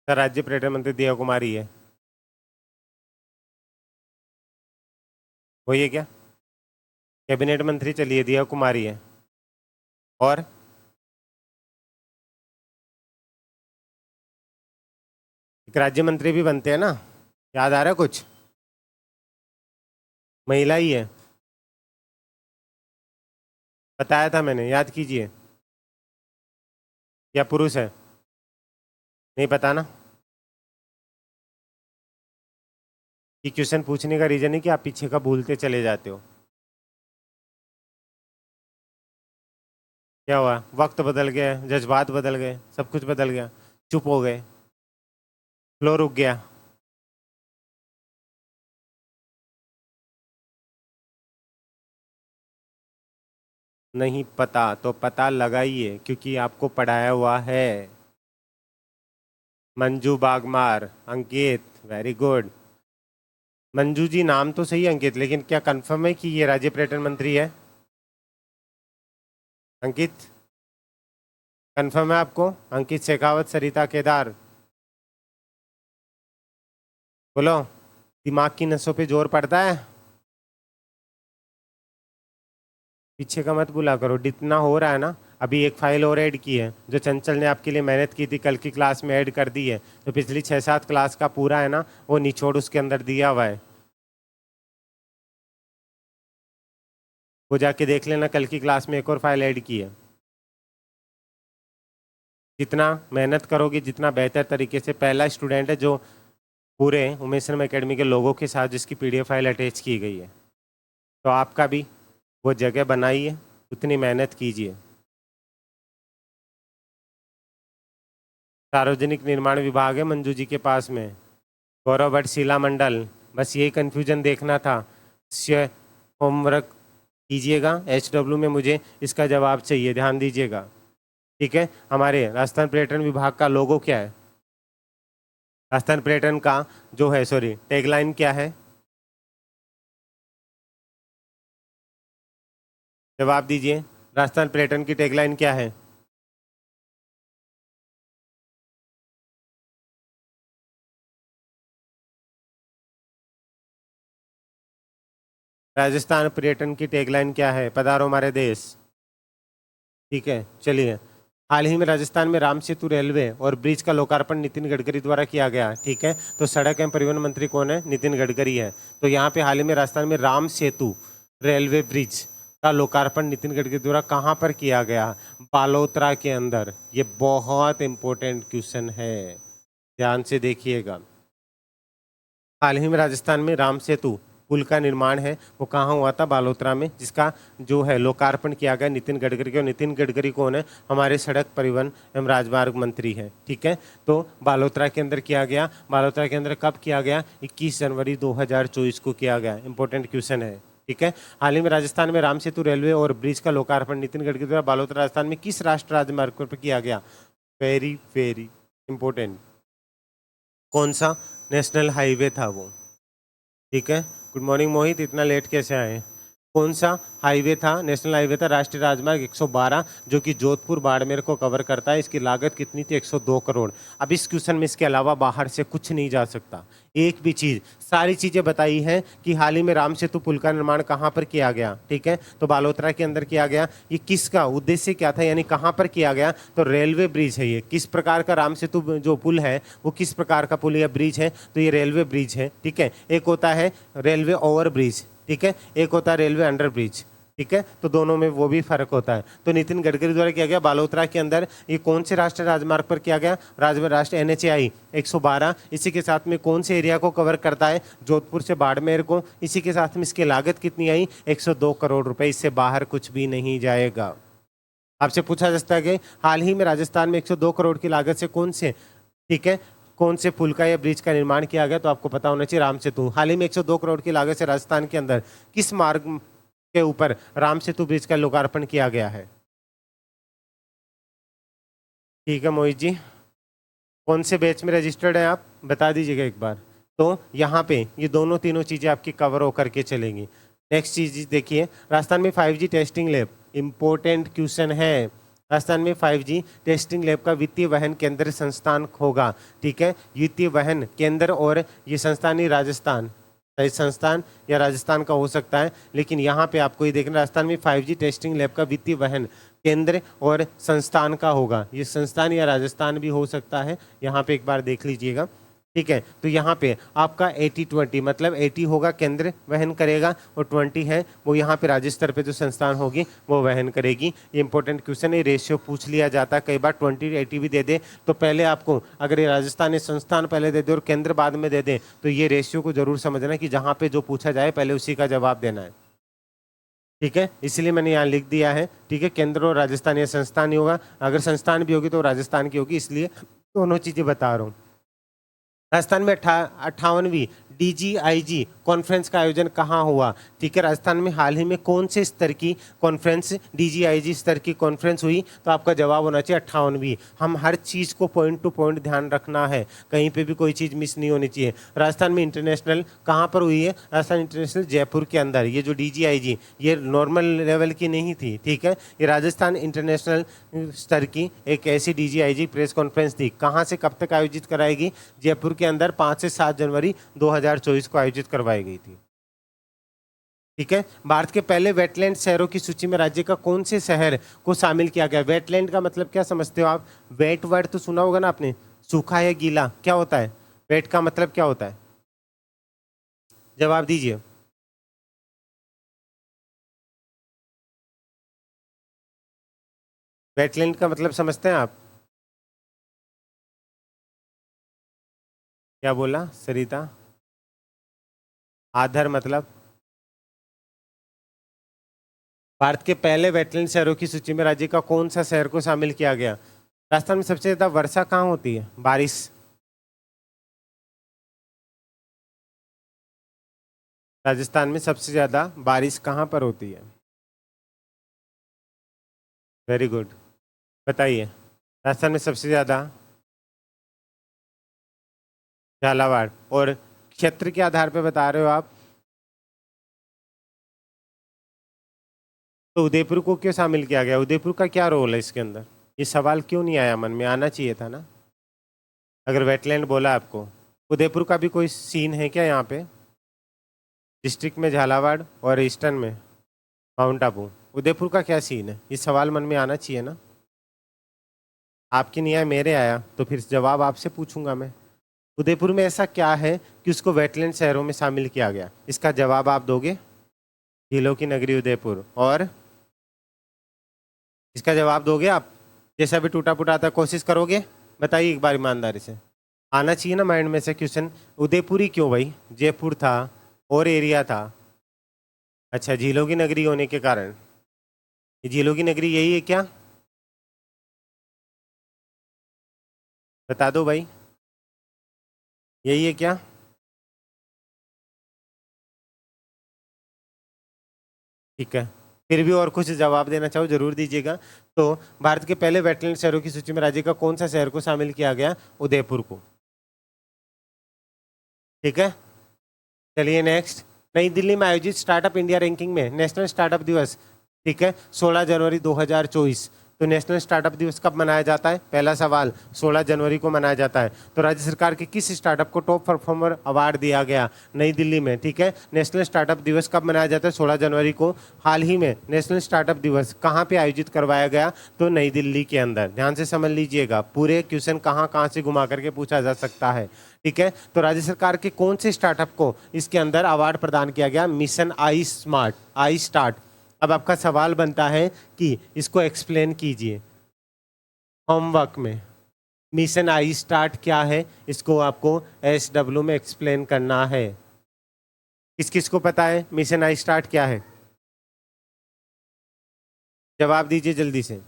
सर, राज्य पर्यटन मंत्री दिया कुमारी है। वही है क्या? कैबिनेट मंत्री चलिए दिया कुमारी है। और एक राज्य मंत्री भी बनते हैं ना, याद आ रहा है कुछ? महिला ही है, बताया था मैंने, याद कीजिए। या पुरुष है? नहीं पता ना। ये क्वेश्चन पूछने का रीजन है कि आप पीछे का भूलते चले जाते हो। क्या हुआ? वक्त बदल गया, जज्बात बदल गए, सब कुछ बदल गया, चुप हो गए, फ्लो रुक गया। नहीं पता तो पता लगाइए, क्योंकि आपको पढ़ाया हुआ है। मंजू बागमार, अंकित, वेरी गुड। मंजू जी नाम तो सही है अंकित, लेकिन क्या कंफर्म है कि ये राज्य पर्यटन मंत्री है? अंकित कंफर्म है आपको? अंकित शेखावत, सरिता केदार, बोलो। दिमाग की नसों पे जोर पड़ता है? पीछे का मत बुला करो, जितना हो रहा है ना। अभी एक फाइल और ऐड की है जो चंचल ने आपके लिए मेहनत की थी, कल की क्लास में ऐड कर दी है। तो पिछली 6-7 क्लास का पूरा है ना, वो निचोड़ उसके अंदर दिया हुआ है, वो जाके देख लेना। कल की क्लास में एक और फाइल ऐड की है। जितना मेहनत करोगे, जितना बेहतर तरीके से, पहला स्टूडेंट है जो पूरे उमेश शर्मा एकेडमी के लोगों के साथ जिसकी पीडीएफ फाइल अटैच की गई है। तो आपका भी वो जगह बनाइए, उतनी मेहनत कीजिए। सार्वजनिक निर्माण विभाग है मंजू जी के पास में। गौरव भट्ट, शीला मंडल, बस यही कन्फ्यूजन देखना था। होमवर्क कीजिएगा। HW में मुझे इसका जवाब चाहिए, ध्यान दीजिएगा। ठीक है। हमारे राजस्थान पर्यटन विभाग का लोगो क्या है? राजस्थान पर्यटन का जो है, सॉरी, टैगलाइन क्या है? जवाब दीजिए। राजस्थान पर्यटन की टैगलाइन क्या है? राजस्थान पर्यटन की टैगलाइन क्या है? पधारो हमारे देश। ठीक है, चलिए। हाल ही में राजस्थान में राम सेतु रेलवे और ब्रिज का लोकार्पण नितिन गडकरी द्वारा किया गया। ठीक है, तो सड़क एवं परिवहन मंत्री कौन है? नितिन गडकरी है। तो यहाँ पे हाल ही में राजस्थान में राम सेतु रेलवे ब्रिज का लोकार्पण नितिन गडकरी द्वारा कहाँ पर किया गया? बालोतरा के अंदर। ये बहुत इंपॉर्टेंट क्वेश्चन है, ध्यान से देखिएगा। हाल ही में राजस्थान में राम सेतु पुल का निर्माण है, वो कहाँ हुआ था? बालोतरा में, जिसका जो है लोकार्पण किया गया नितिन गडकरी को। नितिन गडकरी कौन है? हमारे सड़क परिवहन एवं राजमार्ग मंत्री हैं। ठीक है, तो बालोतरा के अंदर किया गया। बालोतरा के अंदर कब किया गया? 21 जनवरी 2024 को किया गया। इंपॉर्टेंट क्वेश्चन है। ठीक है। हाल ही में राजस्थान में राम सेतु रेलवे और ब्रिज का लोकार्पण नितिन गडकरी द्वारा बालोतरा राजस्थान में किस राष्ट्रीय राजमार्ग पर किया गया? Very very important. कौन सा नेशनल हाईवे था वो? ठीक है। गुड मॉर्निंग मोहित, इतना लेट कैसे आए? कौन सा हाईवे था? नेशनल हाईवे था राष्ट्रीय राजमार्ग 112, जो कि जोधपुर बाड़मेर को कवर करता है। इसकी लागत कितनी थी? 102 करोड़। अब इस क्वेश्चन में इसके अलावा बाहर से कुछ नहीं जा सकता, एक भी चीज़। सारी चीज़ें बताई हैं कि हाल ही में राम सेतु पुल का निर्माण कहाँ पर किया गया। ठीक है, तो बालोतरा के अंदर किया गया। ये किसका उद्देश्य क्या था, यानी कहाँ पर किया गया? तो रेलवे ब्रिज है ये। किस प्रकार का राम सेतु जो पुल है वो किस प्रकार का पुल या ब्रिज है? तो ये रेलवे ब्रिज है। ठीक है, एक होता है रेलवे ओवर ब्रिज, ठीक है, एक होता है रेलवे अंडर ब्रिज। ठीक है, तो दोनों में वो भी फर्क होता है। तो नितिन गडकरी द्वारा किया गया बालोतरा के अंदर। ये कौन से राष्ट्रीय राजमार्ग पर किया गया? राष्ट्रीय NHAI 112। इसी के साथ में कौन से एरिया को कवर करता है? जोधपुर से बाड़मेर को। इसी के साथ में इसकी लागत कितनी आई? 102 करोड़ रुपए। इससे बाहर कुछ भी नहीं जाएगा। आपसे पूछा जा सकता है कि हाल ही में राजस्थान में 102 करोड़ की लागत से कौन से, ठीक है, कौन से पुल का या ब्रिज का निर्माण किया गया? तो आपको पता होना चाहिए राम सेतु। हाल ही में 102 करोड़ की लागत से राजस्थान के अंदर किस मार्ग के ऊपर राम सेतु ब्रिज का लोकार्पण किया गया है? ठीक है मोहित जी, कौन से बैच में रजिस्टर्ड है आप बता दीजिएगा एक बार। तो यहाँ पे ये दोनों तीनों चीज़ें आपकी कवर होकर के चलेंगी। नेक्स्ट चीज़ देखिए, राजस्थान में 5G testing lab, important question है। राजस्थान में 5G टेस्टिंग लैब का वित्तीय वहन केंद्र संस्थान होगा। ठीक है, वित्तीय वहन केंद्र, और ये संस्थान ही राजस्थान, संस्थान या राजस्थान का हो सकता है, लेकिन यहाँ पे आपको ये देखना, राजस्थान में 5G टेस्टिंग लैब का वित्तीय वहन केंद्र और संस्थान का होगा। ये संस्थान या राजस्थान भी हो सकता है, यहाँ पे एक बार देख लीजिएगा। ठीक है, तो यहाँ पे आपका 80-20, मतलब 80 होगा केंद्र वहन करेगा, और 20 है वो यहाँ पे राज्य स्तर पे जो संस्थान होगी वो वहन करेगी। ये इंपॉर्टेंट क्वेश्चन है, रेशियो पूछ लिया जाता है कई बार। 20-80 भी दे दे तो पहले आपको, अगर ये राजस्थान ये संस्थान पहले दे दे और केंद्र बाद में दे दे, तो ये रेशियो को जरूर समझना कि जहाँ पे जो पूछा जाए पहले उसी का जवाब देना है। ठीक है, इसलिए मैंने यहाँ लिख दिया है। ठीक है, केंद्र और राजस्थान या संस्थान ही होगा, अगर संस्थान भी होगी तो राजस्थान की होगी, इसलिए दोनों चीज़ें बता रहा हूँ। राजस्थान में 58वीं DGIG कॉन्फ्रेंस का आयोजन कहाँ हुआ? ठीक है, राजस्थान में हाल ही में कौन से स्तर की कॉन्फ्रेंस, DGIG स्तर की कॉन्फ्रेंस हुई? तो आपका जवाब होना चाहिए 58वीं। हम हर चीज़ को पॉइंट टू पॉइंट ध्यान रखना है, कहीं पे भी कोई चीज़ मिस नहीं होनी चाहिए। राजस्थान में इंटरनेशनल कहाँ पर हुई है? राजस्थान इंटरनेशनल जयपुर के अंदर। ये जो DGIG, ये नॉर्मल लेवल की नहीं थी, ठीक है, ये राजस्थान इंटरनेशनल स्तर की एक ऐसी DGIG प्रेस कॉन्फ्रेंस थी। कहाँ से कब तक आयोजित कराएगी? जयपुर के अंदर 5 से 7 जनवरी 2024 को आयोजित करवाई गई थी। ठीक है, भारत के पहले वेटलैंड शहरों की सूची में राज्य का कौन से शहर को शामिल किया गया? वेटलैंड का मतलब क्या समझते हो आप? वेट वर्ड तो सुना होगा ना आपने, सूखा या गीला, क्या होता है? वेट का मतलब क्या होता है? जवाब दीजिए। वेटलैंड का मतलब समझते हैं आप? क्या बोला सरिता? आधर मतलब? भारत के पहले वेटलैंड शहरों की सूची में राज्य का कौन सा शहर को शामिल किया गया? राजस्थान में सबसे ज्यादा वर्षा कहाँ होती है? बारिश। राजस्थान में सबसे ज्यादा बारिश कहाँ पर होती है? वेरी गुड, बताइए। राजस्थान में सबसे ज्यादा झालावाड़। और क्षेत्र के आधार पे बता रहे हो आप? तो उदयपुर को क्यों शामिल किया गया? उदयपुर का क्या रोल है इसके अंदर? ये सवाल क्यों नहीं आया मन में? आना चाहिए था ना, अगर वेटलैंड बोला आपको। उदयपुर का भी कोई सीन है क्या यहाँ पे? डिस्ट्रिक्ट में झालावाड़ और ईस्टर्न में माउंट आबू। उदयपुर का क्या सीन है? ये सवाल मन में आना चाहिए ना। आपकी नहीं आया, मेरे आया, तो फिर जवाब आपसे पूछूंगा मैं। उदयपुर में ऐसा क्या है कि उसको वेटलैंड शहरों में शामिल किया गया? इसका जवाब आप दोगे? झीलों की नगरी उदयपुर। और इसका जवाब दोगे आप? जैसा भी टूटा फूटा आता, कोशिश करोगे? बताइए एक बार ईमानदारी से। आना चाहिए ना माइंड में से क्वेश्चन। उदयपुर ही क्यों भाई? जयपुर था और एरिया था। अच्छा, झीलों की नगरी होने के कारण। ये झीलों की नगरी यही है क्या? बता दो भाई, यही है क्या? ठीक है, फिर भी और कुछ जवाब देना चाहो जरूर दीजिएगा। तो भारत के पहले वेटलैंड शहरों की सूची में राज्य का कौन सा शहर को शामिल किया गया? उदयपुर को। ठीक है, चलिए नेक्स्ट। नई दिल्ली में आयोजित स्टार्टअप इंडिया रैंकिंग में नेशनल स्टार्टअप दिवस, ठीक है, 16 जनवरी 2024। तो नेशनल स्टार्टअप दिवस कब मनाया जाता है? पहला सवाल, 16 जनवरी को मनाया जाता है। तो राज्य सरकार के किस स्टार्टअप को टॉप परफॉर्मर अवार्ड दिया गया? नई दिल्ली में। ठीक है, नेशनल स्टार्टअप दिवस कब मनाया जाता है? 16 जनवरी को। हाल ही में नेशनल स्टार्टअप दिवस कहाँ पे आयोजित करवाया गया? तो नई दिल्ली के अंदर। ध्यान से समझ लीजिएगा, पूरे क्वेश्चन कहाँ कहाँ से घुमा करके पूछा जा सकता है। ठीक है, तो राज्य सरकार के कौन से स्टार्टअप को इसके अंदर अवार्ड प्रदान किया गया? Mission I smart, I start. अब आपका सवाल बनता है कि इसको एक्सप्लेन कीजिए होमवर्क में। मिशन आई स्टार्ट क्या है, इसको आपको SW में एक्सप्लेन करना है। किस किस को पता है मिशन आई स्टार्ट क्या है? जवाब दीजिए जल्दी से।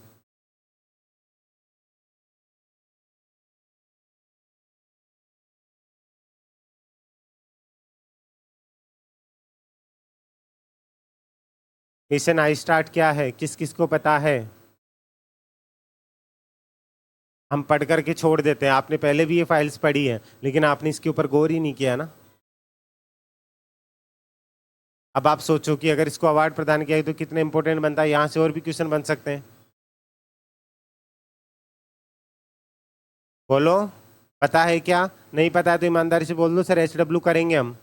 मिशन आई स्टार्ट क्या है, किस किस को पता है? हम पढ़ करके छोड़ देते हैं, आपने पहले भी ये फाइल्स पढ़ी है, लेकिन आपने इसके ऊपर गौर ही नहीं किया ना। अब आप सोचो कि अगर इसको अवार्ड प्रदान किया तो कितना इंपॉर्टेंट बनता है, यहाँ से और भी क्वेश्चन बन सकते हैं। बोलो, पता है क्या? नहीं पता है तो ईमानदारी से बोल दो, सर SW करेंगे हम।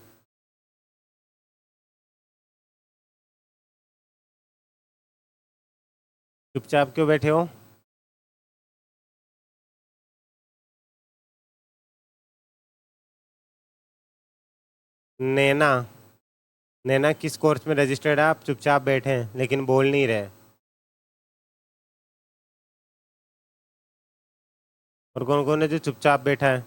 चुपचाप क्यों बैठे हो? नैना, नैना किस कोर्स में रजिस्टर्ड है? आप चुपचाप बैठे हैं लेकिन बोल नहीं रहे। और कौन कौन है जो चुपचाप बैठा है?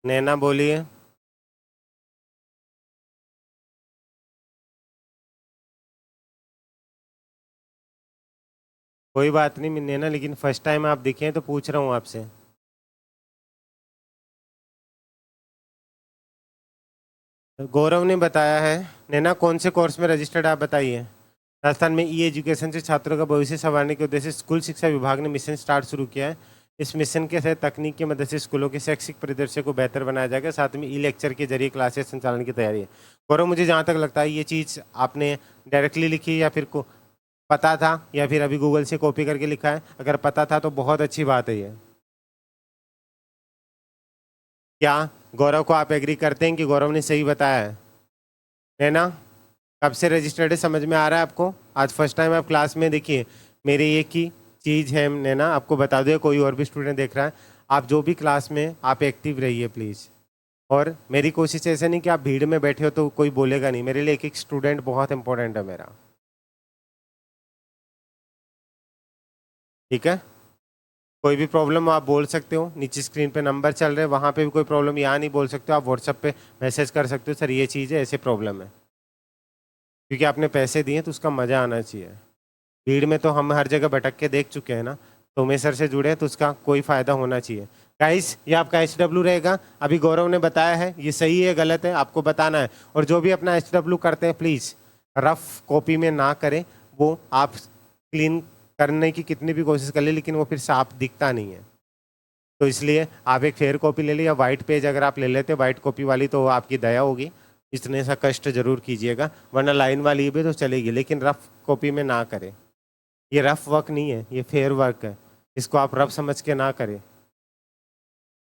नैना बोलिए। कोई बात नहीं नैना, लेकिन फर्स्ट टाइम आप दिखे हैं तो पूछ रहा हूँ आपसे। गौरव ने बताया है। नैना कौन से कोर्स में रजिस्टर्ड आप बताइए। राजस्थान में ई एजुकेशन से छात्रों का भविष्य संवारने के उद्देश्य से स्कूल शिक्षा विभाग ने मिशन स्टार्ट शुरू किया है। इस मिशन के तहत तकनीक की मदद से स्कूलों के शैक्षिक परिदृश्य को बेहतर बनाया जाएगा, साथ में ई लेक्चर के जरिए क्लासेस संचालन की तैयारी है। गौरव, मुझे जहाँ तक लगता है ये चीज़ आपने डायरेक्टली लिखी या फिर को पता था या फिर अभी गूगल से कॉपी करके लिखा है। अगर पता था तो बहुत अच्छी बात है ये। क्या गौरव को आप एग्री करते हैं कि गौरव ने सही बताया है ना? कब से रजिस्टर्ड है, समझ में आ रहा है आपको? आज फर्स्ट टाइम आप क्लास में देखिए, मेरे एक ही चीज़ है नैना, आपको बता दो, कोई और भी स्टूडेंट देख रहा है, आप जो भी क्लास में आप एक्टिव रहिए प्लीज़। और मेरी कोशिश ऐसे नहीं कि आप भीड़ में बैठे हो तो कोई बोलेगा नहीं, मेरे लिए एक एक स्टूडेंट बहुत इंपॉर्टेंट है मेरा। ठीक है, कोई भी प्रॉब्लम आप बोल सकते हो, नीचे स्क्रीन पे नंबर चल रहे हैं, वहाँ पे भी कोई प्रॉब्लम यहाँ नहीं बोल सकते हो, आप व्हाट्सएप पे मैसेज कर सकते हो, सर ये चीज़ है, ऐसे प्रॉब्लम है। क्योंकि आपने पैसे दिए तो उसका मज़ा आना चाहिए। भीड़ में तो हम हर जगह भटक के देख चुके हैं ना, तो मैं सर से जुड़े हैं तो उसका कोई फ़ायदा होना चाहिए। गाइस, ये आपका HW रहेगा। अभी गौरव ने बताया है, ये सही है गलत है आपको बताना है। और जो भी अपना HW करते हैं प्लीज़ रफ कॉपी में ना करें, वो आप क्लीन करने की कितनी भी कोशिश कर ले लेकिन वो फिर साफ दिखता नहीं है। तो इसलिए आप एक फेयर कॉपी ले लिया, वाइट पेज अगर आप ले लेते वाइट कॉपी वाली तो आपकी दया होगी, इतने सा कष्ट जरूर कीजिएगा, वरना लाइन वाली भी तो चलेगी लेकिन रफ कॉपी में ना करें। ये रफ वर्क नहीं है, ये फेयर वर्क है, इसको आप रफ समझ के ना करें।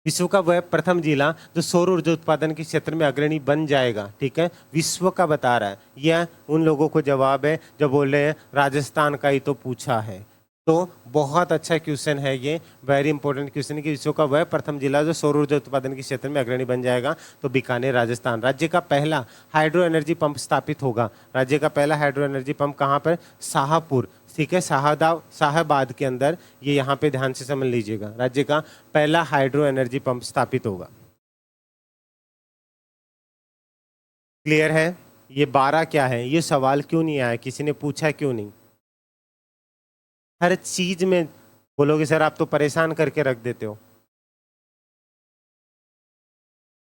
विश्व का वह प्रथम जिला जो सौर ऊर्जा उत्पादन के क्षेत्र में अग्रणी बन जाएगा, ठीक है, विश्व का बता रहा है। यह उन लोगों को जवाब है जो बोल रहे हैं राजस्थान का ही तो पूछा है। तो बहुत अच्छा क्वेश्चन है ये, वेरी इंपॉर्टेंट क्वेश्चन है कि विश्व का वह प्रथम जिला जो सौर ऊर्जा उत्पादन के क्षेत्र में अग्रणी बन जाएगा, तो बीकानेर राजस्थान। राज्य का पहला हाइड्रो एनर्जी पंप स्थापित होगा। राज्य का पहला हाइड्रो एनर्जी पंप कहाँ पर? शाहपुर, ठीक है, शाहबाद के अंदर। ये यहाँ पे ध्यान से समझ लीजिएगा, राज्य का पहला हाइड्रो एनर्जी पंप स्थापित होगा। क्लियर है? ये 12 क्या है, ये सवाल क्यों नहीं आया, किसी ने पूछा क्यों नहीं? हर चीज में बोलोगे सर आप तो परेशान करके रख देते हो,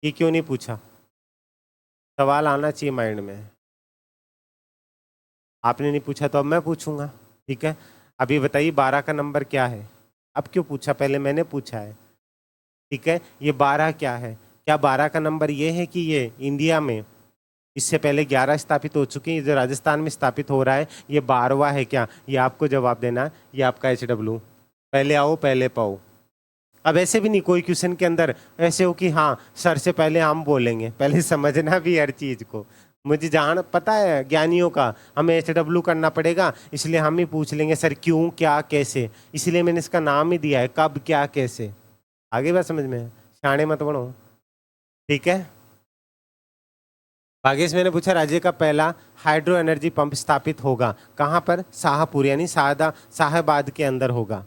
ये क्यों नहीं पूछा? सवाल आना चाहिए माइंड में। आपने नहीं पूछा तो अब मैं पूछूंगा, ठीक है। अभी बताइए 12 का नंबर क्या है? अब क्यों पूछा, पहले मैंने पूछा है, ठीक है। ये 12 क्या है? क्या 12 का नंबर ये है कि ये इंडिया में इससे पहले 11 स्थापित हो चुके हैं, जो राजस्थान में स्थापित हो रहा है ये 12वां है क्या? ये आपको जवाब देना है, ये आपका HW। पहले आओ पहले पाओ। अब ऐसे भी नहीं कोई क्वेश्चन के अंदर ऐसे हो कि हाँ सर से पहले हम बोलेंगे, पहले समझना भी हर चीज को। मुझे जान पता है ज्ञानियों का, हमें HW करना पड़ेगा, इसलिए हम ही पूछ लेंगे सर क्यों क्या कैसे, इसलिए मैंने इसका नाम ही दिया है कब क्या कैसे। आगे बात समझ में? शाणे मत बनो, ठीक है। भागेश, मैंने पूछा राज्य का पहला हाइड्रो एनर्जी पंप स्थापित होगा कहाँ पर? शाहपुर यानी शाहबाद के अंदर होगा,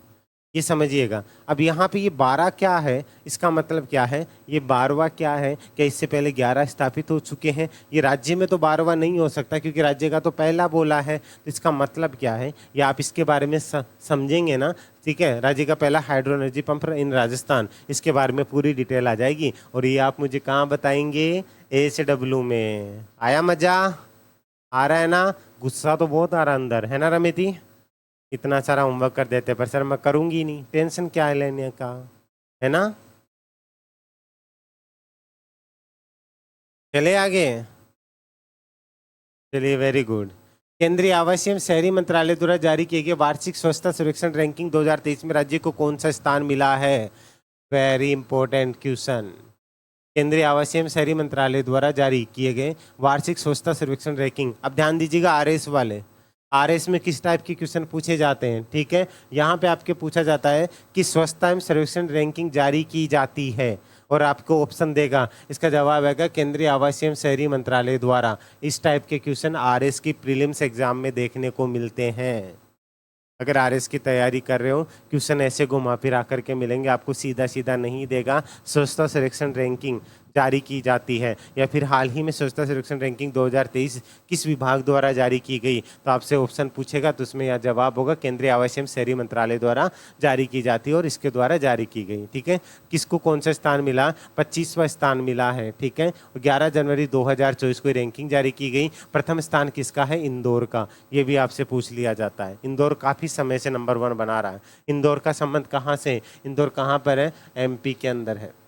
ये समझिएगा। अब यहाँ पे ये 12 क्या है, इसका मतलब क्या है? ये 12वां क्या है? क्या इससे पहले 11 स्थापित हो चुके हैं? ये राज्य में तो 12वां नहीं हो सकता क्योंकि राज्य का तो पहला बोला है, तो इसका मतलब क्या है ये आप इसके बारे में समझेंगे ना, ठीक है। राज्य का पहला hydro energy pump in Rajasthan, इसके बारे में पूरी डिटेल आ जाएगी और ये आप मुझे कहाँ बताएंगे? HW में। आया मजा? आ रहा है ना? गुस्सा तो बहुत आ रहा अंदर है ना रमेती? इतना सारा होमवर्क कर देते पर सर मैं करूंगी नहीं, टेंशन क्या है लेने का, है ना। चले आगे, चलिए वेरी गुड। केंद्रीय आवास एवं शहरी मंत्रालय द्वारा जारी किए गए वार्षिक स्वच्छता सर्वेक्षण रैंकिंग 2023 में राज्य को कौन सा स्थान मिला है? Very important question. केंद्रीय आवास एवं शहरी मंत्रालय द्वारा जारी किए गए वार्षिक स्वच्छता सर्वेक्षण रैंकिंग, अब ध्यान दीजिएगा RS वाले, RS में किस टाइप के क्वेश्चन पूछे जाते हैं, ठीक है। यहाँ पे आपके पूछा जाता है कि स्वच्छता एवं सर्वेक्षण रैंकिंग जारी की जाती है और आपको ऑप्शन देगा, इसका जवाब आएगा केंद्रीय आवास एवं शहरी मंत्रालय द्वारा। इस टाइप के क्वेश्चन RS की प्रीलिम्स एग्जाम में देखने को मिलते हैं। अगर आरएस की तैयारी कर रहे हो, क्वेश्चन ऐसे घुमा फिरा करके मिलेंगे, आपको सीधा सीधा नहीं देगा। स्वच्छता सर्वेक्षण रैंकिंग जारी की जाती है, या फिर हाल ही में स्वच्छता सर्वेक्षण रैंकिंग 2023 किस विभाग द्वारा जारी की गई, तो आपसे ऑप्शन पूछेगा तो उसमें यह जवाब होगा केंद्रीय आवास एवं शहरी मंत्रालय द्वारा जारी की जाती है और इसके द्वारा जारी की गई। ठीक है, किसको कौन सा स्थान मिला? 25वां स्थान मिला है। ठीक है, 11 जनवरी 2024 को रैंकिंग जारी की गई। प्रथम स्थान किसका है? इंदौर का। ये भी आपसे पूछ लिया जाता है। इंदौर काफ़ी समय से नंबर 1 बना रहा है। इंदौर का संबंध कहाँ से? इंदौर कहाँ पर है? एमपी के अंदर है।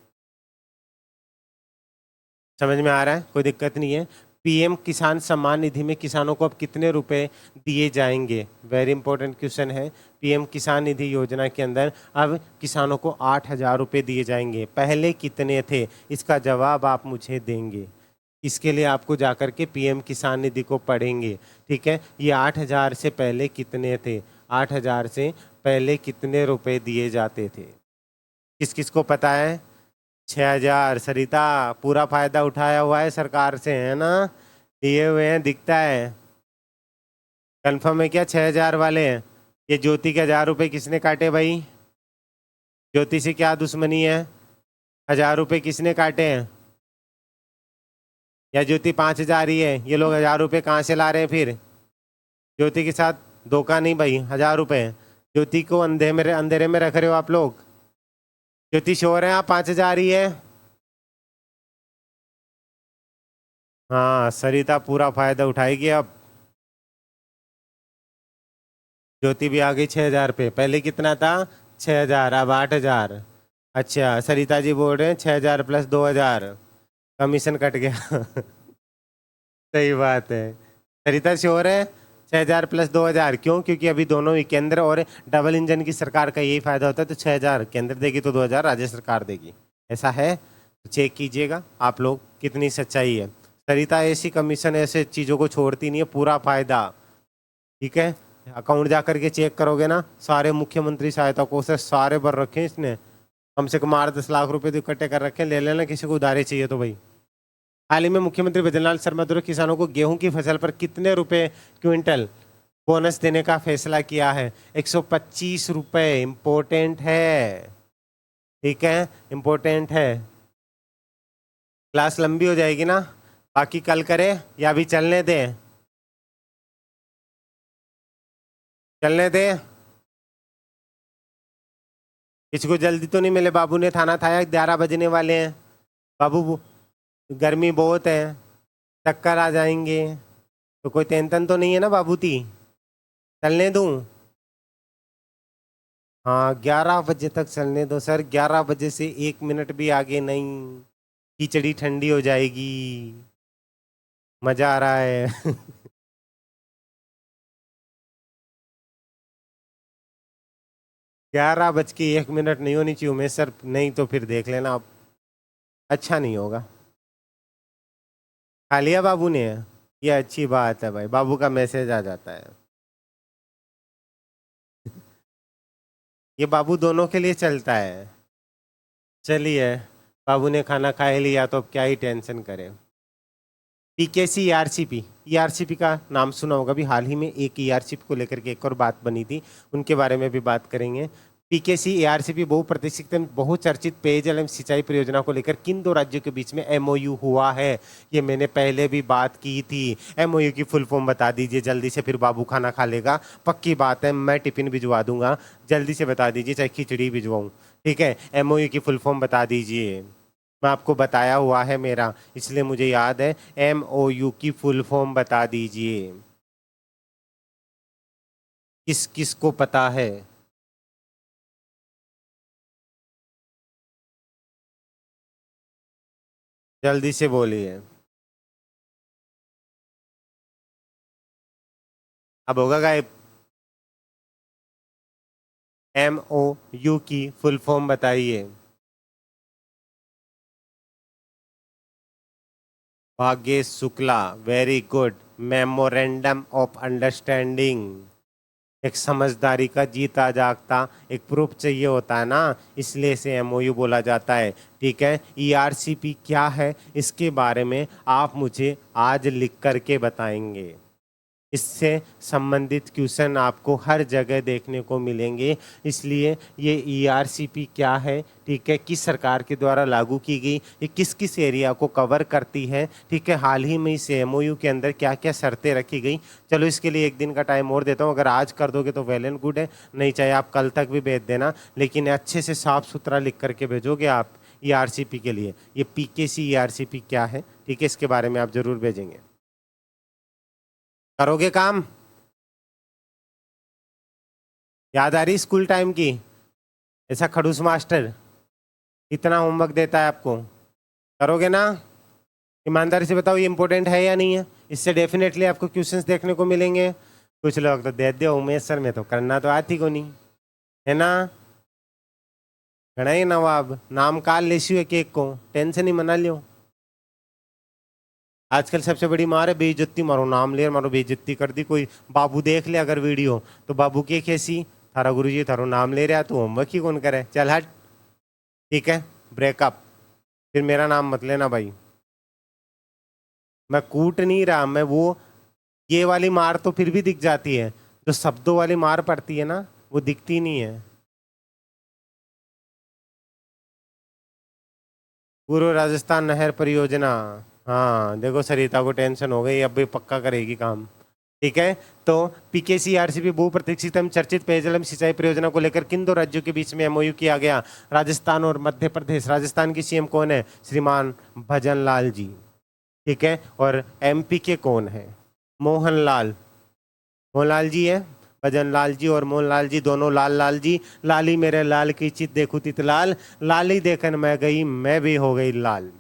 समझ में आ रहा है? कोई दिक्कत नहीं है। पीएम किसान सम्मान निधि में किसानों को अब कितने रुपए दिए जाएंगे? वेरी इंपॉर्टेंट क्वेश्चन है। पीएम किसान निधि योजना के अंदर अब किसानों को 8,000 रुपये दिए जाएंगे। पहले कितने थे? इसका जवाब आप मुझे देंगे। इसके लिए आपको जाकर के पीएम किसान निधि को पढ़ेंगे। ठीक है, ये 8,000 से पहले कितने थे? 8,000 से पहले कितने रुपए दिए जाते थे? किस किस को पता है? 6,000। सरिता पूरा फायदा उठाया हुआ है सरकार से, है ना? लिए हुए हैं, दिखता है। कंफर्म है क्या 6,000 वाले हैं? ये ज्योति के 1,000 रुपये किसने काटे भाई? ज्योति से क्या दुश्मनी है? 1,000 रुपये किसने काटे हैं? या ज्योति 5,000 ही है? ये लोग 1,000 रुपये कहाँ से ला रहे हैं फिर? ज्योति के साथ धोखा नहीं भाई, 1,000 रुपये। ज्योति को अंधेरे में रख रहे हो आप लोग। ज्योति श्योर है आप 5,000 ही है? हाँ, सरिता पूरा फायदा उठाएगी अब। ज्योति भी आ गई 6,000 पे। पहले कितना था? 6,000, अब 8,000। अच्छा, सरिता जी बोल रहे हैं 6,000 प्लस 2,000 कमीशन कट गया। सही बात है। सरिता श्योर है 6,000 प्लस 2,000? क्यों? क्योंकि अभी दोनों ही केंद्र और डबल इंजन की सरकार का यही फायदा होता है। तो 6,000 केंद्र देगी तो 2,000 राज्य सरकार देगी। ऐसा है, तो चेक कीजिएगा आप लोग कितनी सच्चाई है। सरिता ऐसी कमीशन ऐसे चीज़ों को छोड़ती नहीं है, पूरा फायदा। ठीक है, अकाउंट जा करके चेक करोगे ना, सारे मुख्यमंत्री सहायता कोष से सारे भर रखे हैं इसने। कम से कम 8-10 लाख रुपए तो इकट्ठे कर रखे हैं। ले लेना, किसी को उधारे चाहिए तो भाई। हाल ही में मुख्यमंत्री भजनलाल शर्मा द्वारा किसानों को गेहूं की फसल पर कितने रुपए क्विंटल बोनस देने का फैसला किया है? 125 रुपए। इंपॉर्टेंट है। ठीक है, इंपॉर्टेंट है। क्लास लंबी हो जाएगी ना, बाकी कल करें या अभी चलने दें? चलने दें। किसी को जल्दी तो नहीं मिले? बाबू ने थाना थाया, 11 बजने वाले हैं। बाबू गर्मी बहुत है, चक्कर आ जाएंगे, तो कोई टेंशन तो नहीं है ना बाबू ती? चलने दूं? हाँ, 11 बजे तक चलने दो सर। 11 बजे से 1 मिनट भी आगे नहीं। खिचड़ी ठंडी हो जाएगी। मजा आ रहा है। 11 बज के 1 मिनट नहीं होनी चाहिए उमेश सर, नहीं तो फिर देख लेना आप, अच्छा नहीं होगा। खा लिया बाबू ने? ये अच्छी बात है भाई, बाबू का मैसेज आ जाता है। ये बाबू दोनों के लिए चलता है। चलिए, बाबू ने खाना खा ही लिया तो अब क्या ही टेंशन करें। पीकेसी ईआरसीपी, ईआरसीपी का नाम सुना होगा। अभी हाल ही में एक ईआरसीपी को लेकर के एक और बात बनी थी, उनके बारे में भी बात करेंगे। पीकेसी ईआरसीपी बहुप्रतीक्षित एवं बहुचर्चित पेयजल एवं सिंचाई परियोजना को लेकर किन दो राज्यों के बीच में एमओयू हुआ है? ये मैंने पहले भी बात की थी। एमओयू की फुल फॉर्म बता दीजिए जल्दी से, फिर बाबू खाना खा लेगा। पक्की बात है, मैं टिफिन भिजवा दूंगा। जल्दी से बता दीजिए, चाहे खिचड़ी भिजवाऊँ। ठीक है, एमओयू की फुल फॉर्म बता दीजिए। मैं आपको बताया हुआ है मेरा, इसलिए मुझे याद है। एमओयू की फुल फॉर्म बता दीजिए, किस किस को पता है? जल्दी से बोलिए। अब होगा गायब। एमओयू की फुल फॉर्म बताइए। Bhagyesh Shukla, very good. Memorandum of understanding. एक समझदारी का जीता जागता एक प्रूफ चाहिए होता है ना, इसलिए इसे एमओयू बोला जाता है। ठीक है, ईआरसीपी क्या है इसके बारे में आप मुझे आज लिख करके बताएंगे। इससे संबंधित क्वेश्चन आपको हर जगह देखने को मिलेंगे। इसलिए ये ईआरसीपी क्या है, ठीक है, किस सरकार के द्वारा लागू की गई, ये किस किस एरिया को कवर करती है, ठीक है, हाल ही में इस एमओयू के अंदर क्या क्या शर्तें रखी गई। चलो इसके लिए एक दिन का टाइम और देता हूँ, अगर आज कर दोगे तो वेल एंड गुड है, नहीं चाहे आप कल तक भी भेज देना, लेकिन अच्छे से साफ सुथरा लिख करके भेजोगे आप ईआरसीपी के लिए। ये पीकेसी ईआरसीपी क्या है, ठीक है, इसके बारे में आप जरूर भेजेंगे। करोगे काम? याद आ रही स्कूल टाइम की? ऐसा खड़ूस मास्टर इतना होमवर्क देता है आपको, करोगे ना? ईमानदारी से बताओ ये इंपॉर्टेंट है या नहीं है? इससे डेफिनेटली आपको क्वेश्चंस देखने को मिलेंगे। कुछ लोग तो दे दो उमेश सर में तो करना तो आती को नहीं है ना। घना ही नवाब नाम काल लेसी है केक को, टेंशन ही मना लियो। आजकल सबसे बड़ी मार है बेइज्जती, मारो नाम ले मारो बेइज्जती कर दी। कोई बाबू देख ले अगर वीडियो तो बाबू के कैसी, थारा गुरुजी थारो नाम ले रहा तू होमवर्क ही कौन करे, चल हट, ठीक है, ब्रेकअप। फिर मेरा नाम मत लेना भाई, मैं कूट नहीं रहा, मैं वो ये वाली मार तो फिर भी दिख जाती है, जो शब्दों वाली मार पड़ती है ना वो दिखती नहीं है। पूर्व राजस्थान नहर परियोजना, हाँ देखो सरिता को टेंशन हो गई, अब भी पक्का करेगी काम, ठीक है। तो पीकेसी आरसीपी बहु प्रतीक्षित एवं चर्चित पेयजल एवं सिंचाई परियोजना को लेकर किन दो राज्यों के बीच में एमओयू किया गया? राजस्थान और मध्य प्रदेश। राजस्थान की सीएम कौन है? श्रीमान भजन लाल जी, ठीक है। और एमपी के कौन है? मोहनलाल, मोहनलाल जी है, भजन लाल जी और मोहनलाल जी दोनों लाल लाल जी। लाली मेरे लाल की चित देखू तित लाल, लाली देखन मैं गई मैं भी हो गई लाल,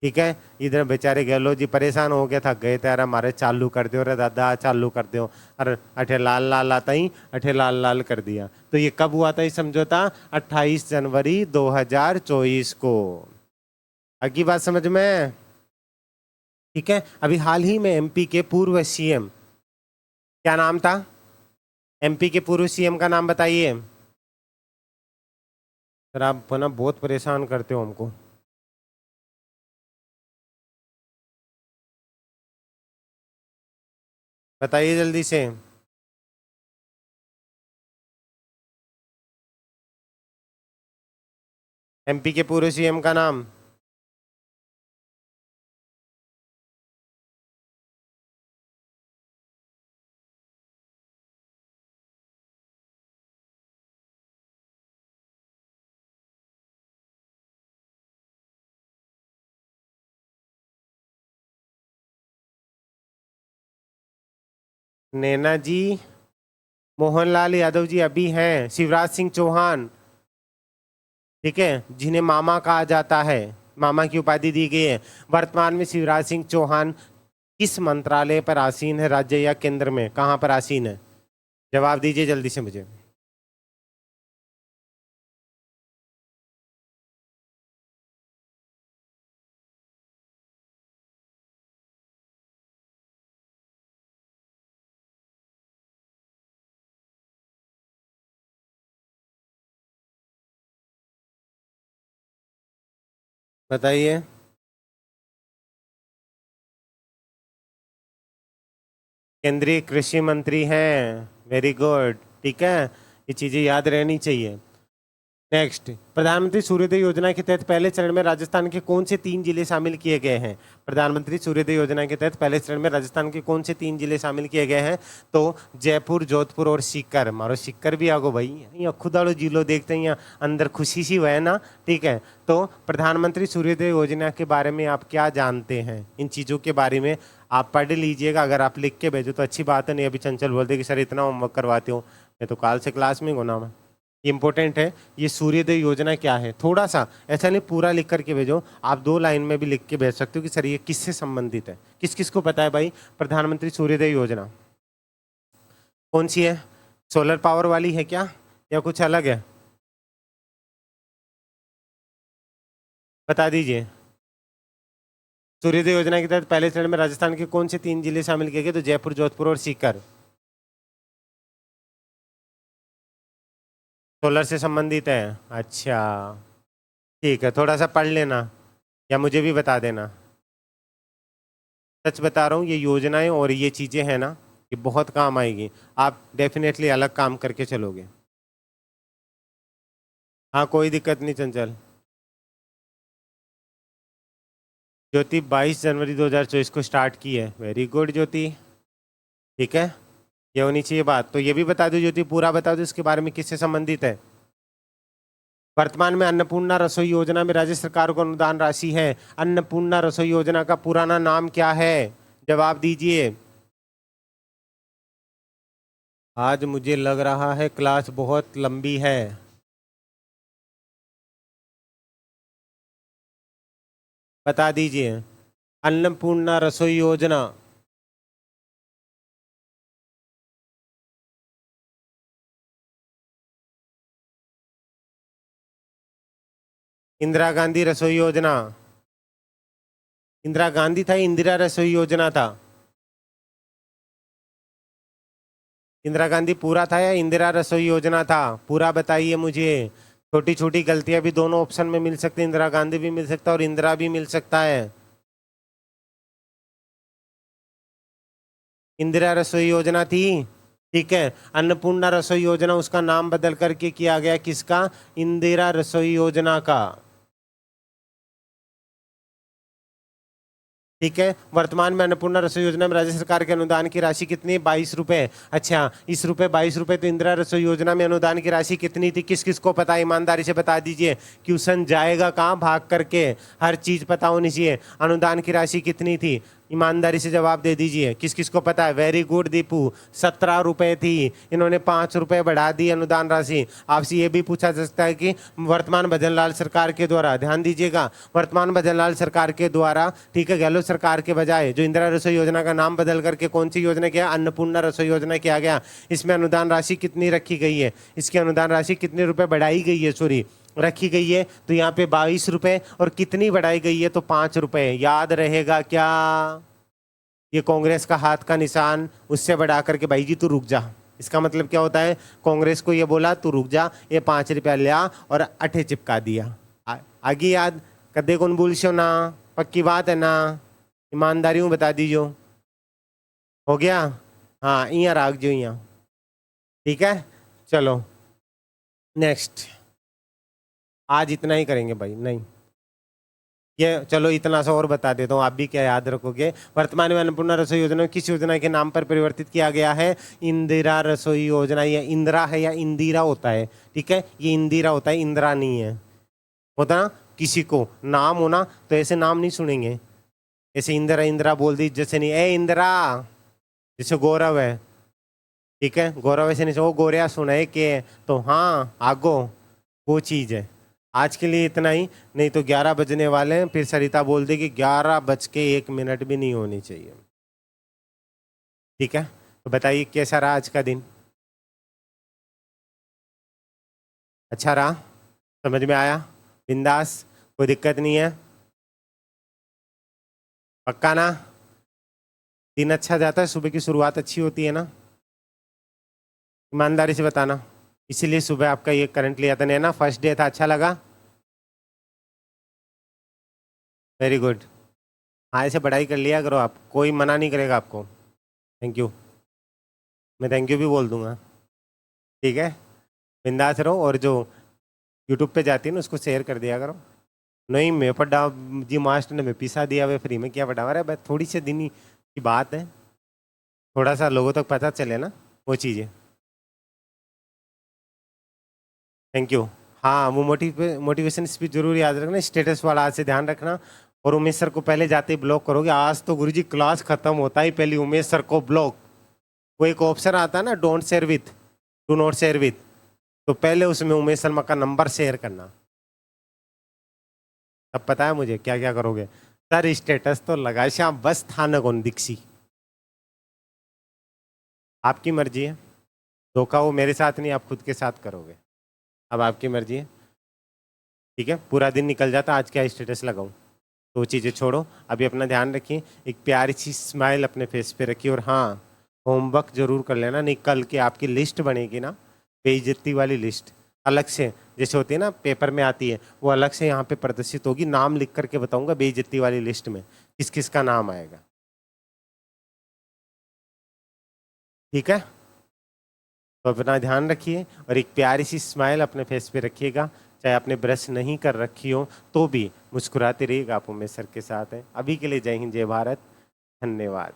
ठीक है। इधर बेचारे गहलोत जी परेशान हो गया था, गए तेरा मारे चालू कर दो रे दादा चालू कर दो, अरे अठे लाल लाल आता ही अठे लाल लाल कर दिया। तो ये कब हुआ था ये समझौता? 28 जनवरी 2024 को। अगली बात समझ में? ठीक है। अभी हाल ही में एमपी के पूर्व सीएम, क्या नाम था एमपी के पूर्व सीएम का नाम बताइए। सर आप ना बहुत परेशान करते हो हमको। बताइए जल्दी से। एमपी के पूर्व सीएम का नाम? नैना जी, मोहनलाल यादव जी अभी हैं, शिवराज सिंह चौहान, ठीक है, जिन्हें मामा कहा जाता है, मामा की उपाधि दी गई है। वर्तमान में शिवराज सिंह चौहान किस मंत्रालय पर आसीन है, राज्य या केंद्र में, कहां पर आसीन है? जवाब दीजिए जल्दी से मुझे। बताइए। केंद्रीय कृषि मंत्री हैं, वेरी गुड, ठीक है, ये चीजें याद रहनी चाहिए। नेक्स्ट, प्रधानमंत्री सूर्योदय योजना के तहत पहले चरण में राजस्थान के कौन से 3 जिले शामिल किए गए हैं? प्रधानमंत्री सूर्योदय योजना के तहत पहले चरण में राजस्थान के कौन से 3 जिले शामिल किए गए हैं? तो जयपुर, जोधपुर और सीकर। मारो सीकर भी आगो भाई, यहाँ खुदाड़ो जिलो देखते हैं, यहाँ अंदर खुशी सी हुआ है ना, ठीक है। तो प्रधानमंत्री सूर्योदय योजना के बारे में आप क्या जानते हैं? इन चीज़ों के बारे में आप पढ़ लीजिएगा, अगर आप लिख के भेजो तो अच्छी बात है, नहीं अभी चंचल बोलते कि सर इतना होमवर्क करवाते हो, मैं तो काल से क्लास में गुना मैं। इंपॉर्टेंट है ये सूर्योदय योजना क्या है, थोड़ा सा ऐसा नहीं पूरा लिख करके भेजो, आप 2 लाइन में भी लिख के भेज सकते हो कि सर ये किससे संबंधित है। किस किस को पता है भाई प्रधानमंत्री सूर्योदय योजना कौन सी है? सोलर पावर वाली है क्या या कुछ अलग है? बता दीजिए। सूर्योदय योजना के तहत पहले चरण में राजस्थान के कौन से 3 जिले शामिल किए गए? तो जयपुर, जोधपुर और सीकर। सोलर से संबंधित है, अच्छा, ठीक है, थोड़ा सा पढ़ लेना या मुझे भी बता देना। सच बता रहा हूँ, ये योजनाएं और ये चीज़ें हैं ना, ये बहुत काम आएगी। आप डेफिनेटली अलग काम करके चलोगे। हाँ, कोई दिक्कत नहीं चंचल। ज्योति 22 जनवरी 2024 को स्टार्ट की है। वेरी गुड ज्योति। ठीक है, ये होनी चाहिए बात। तो ये भी बता दो ज्योति, पूरा बता दो इसके बारे में, किससे संबंधित है। वर्तमान में अन्नपूर्णा रसोई योजना में राज्य सरकार को अनुदान राशि है। अन्नपूर्णा रसोई योजना का पुराना नाम क्या है? जवाब दीजिए। आज मुझे लग रहा है क्लास बहुत लंबी है। बता दीजिए। अन्नपूर्णा रसोई योजना। इंदिरा गांधी रसोई योजना। इंदिरा गांधी था, इंदिरा रसोई योजना था? इंदिरा गांधी पूरा था या इंदिरा रसोई योजना था? पूरा बताइए मुझे। छोटी छोटी गलतियां भी दोनों ऑप्शन में मिल सकती है, इंदिरा गांधी भी मिल सकता है और इंदिरा भी मिल सकता है। इंदिरा रसोई योजना थी। ठीक है, अन्नपूर्णा रसोई योजना उसका नाम बदल करके किया गया, किसका? इंदिरा रसोई योजना का। ठीक है, वर्तमान में अन्नपूर्णा रसोई योजना में राज्य सरकार के अनुदान की राशि कितनी? 22 रुपए। अच्छा, इस रुपए 22 रुपए, तो इंदिरा रसोई योजना में अनुदान की राशि कितनी थी? किस किस को पता है? ईमानदारी से बता दीजिए। क्वेश्चन जाएगा कहाँ भाग करके, हर चीज पता होनी चाहिए। अनुदान की राशि कितनी थी? ईमानदारी से जवाब दे दीजिए, किस किस को पता है? वेरी गुड दीपू, 17 रुपए थी, इन्होंने 5 रुपए बढ़ा दी अनुदान राशि। आपसे ये भी पूछा जा सकता है कि वर्तमान भजनलाल सरकार के द्वारा, ध्यान दीजिएगा, वर्तमान भजनलाल सरकार के द्वारा, ठीक है, गहलोत सरकार के बजाय जो इंदिरा रसोई योजना का नाम बदल करके कौन सी योजना किया? अन्नपूर्णा रसोई योजना किया गया। इसमें अनुदान राशि कितनी रखी गई है? इसकी अनुदान राशि कितने रुपए बढ़ाई गई है, सॉरी रखी गई है? तो यहाँ पे 22 रुपए, और कितनी बढ़ाई गई है? तो 5 रुपए। याद रहेगा क्या? ये कांग्रेस का हाथ का निशान, उससे बढ़ा करके भाई जी तू रुक जा। इसका मतलब क्या होता है? कांग्रेस को ये बोला तू रुक जा, ये 5 रुपया लिया और अठे चिपका दिया। आगे याद कदे कौन भूलशो ना, पक्की बात है ना? ईमानदारी हूँ, बता दीजिए। हो गया? हाँ, यहाँ राख जो यहाँ। ठीक है, चलो नेक्स्ट। आज इतना ही करेंगे भाई, नहीं ये चलो इतना सा और बता देता हूँ, आप भी क्या याद रखोगे। वर्तमान में अन्नपूर्णा रसोई योजना किस योजना के नाम पर परिवर्तित किया गया है? इंदिरा रसोई योजना। ये इंदिरा है या इंदिरा होता है? ठीक है, ये इंदिरा होता है, इंदिरा नहीं है। होता ना, किसी को नाम होना तो ऐसे नाम नहीं सुनेंगे, ऐसे इंदिरा इंदिरा बोल दी जैसे नहीं, ए इंदिरा, जैसे गौरव है, ठीक है, गौरव ऐसे नहीं, वो गोरिया सुना है कि, तो हाँ आगो, वो चीज़ है। आज के लिए इतना ही, नहीं तो 11 बजने वाले हैं, फिर सरिता बोल देगी 11 बज के 1 मिनट भी नहीं होनी चाहिए। ठीक है, तो बताइए कैसा रहा आज का दिन? अच्छा रहा? समझ में आया? बिंदास, कोई दिक्कत नहीं है? पक्का ना? दिन अच्छा जाता है, सुबह की शुरुआत अच्छी होती है ना? ईमानदारी से बताना। इसीलिए सुबह आपका ये करंट लिया था, नहीं ना? फर्स्ट डे था, अच्छा लगा? Very good. हाँ, ऐसे पढ़ाई कर लिया करो आप, कोई मना नहीं करेगा आपको। थैंक यू, मैं थैंक यू भी बोल दूंगा। ठीक है, बिंदास रहो, और जो यूट्यूब पे जाती है ना उसको शेयर कर दिया करो। नहीं मैं पढ़ा जी, मास्टर ने मैं पिसा दिया वे फ्री में, क्या पढ़ा रहा है? बस थोड़ी सी दिन की बात है, थोड़ा सा लोगों तक पता चले ना वो चीज़ें। Thank you. हाँ, वो मोटिवेशन स्पीच जरूर याद रखना, स्टेटस वाला आज से ध्यान रखना। और उमेश सर को पहले जाते ही ब्लॉक करोगे। आज तो गुरुजी क्लास खत्म होता ही पहले उमेश सर को ब्लॉक। वो एक ऑप्शन आता है ना, don't share with, do not share with, तो पहले उसमें उमेश शर्मा का नंबर शेयर करना। तब पता है मुझे क्या क्या करोगे। सर स्टेटस तो लगा श्याम, बस था न कौन दीक्षी। आपकी मर्जी है, धोखा वो मेरे साथ नहीं, आप खुद के साथ करोगे। अब आपकी मर्जी है। ठीक है, पूरा दिन निकल जाता, आज क्या स्टेटस लगाऊं? तो वो चीज़ें छोड़ो, अभी अपना ध्यान रखिए, एक प्यारी सी स्माइल अपने फेस पे रखिए। और हाँ, होमवर्क जरूर कर लेना, नहीं कल के आपकी लिस्ट बनेगी ना, बेइज्जती वाली लिस्ट अलग से, जैसे होती है ना पेपर में आती है, वो अलग से यहाँ पे प्रदर्शित होगी। नाम लिख करके बताऊंगा बेइज्जती वाली लिस्ट में किस किस का नाम आएगा। ठीक है, तो अपना ध्यान रखिए और एक प्यारी सी स्माइल अपने फेस पे रखिएगा। चाहे आपने ब्रश नहीं कर रखी हो तो भी मुस्कुराते रहिएगा, आप उमेश सर के साथ हैं। अभी के लिए जय हिंद, जय भारत, धन्यवाद।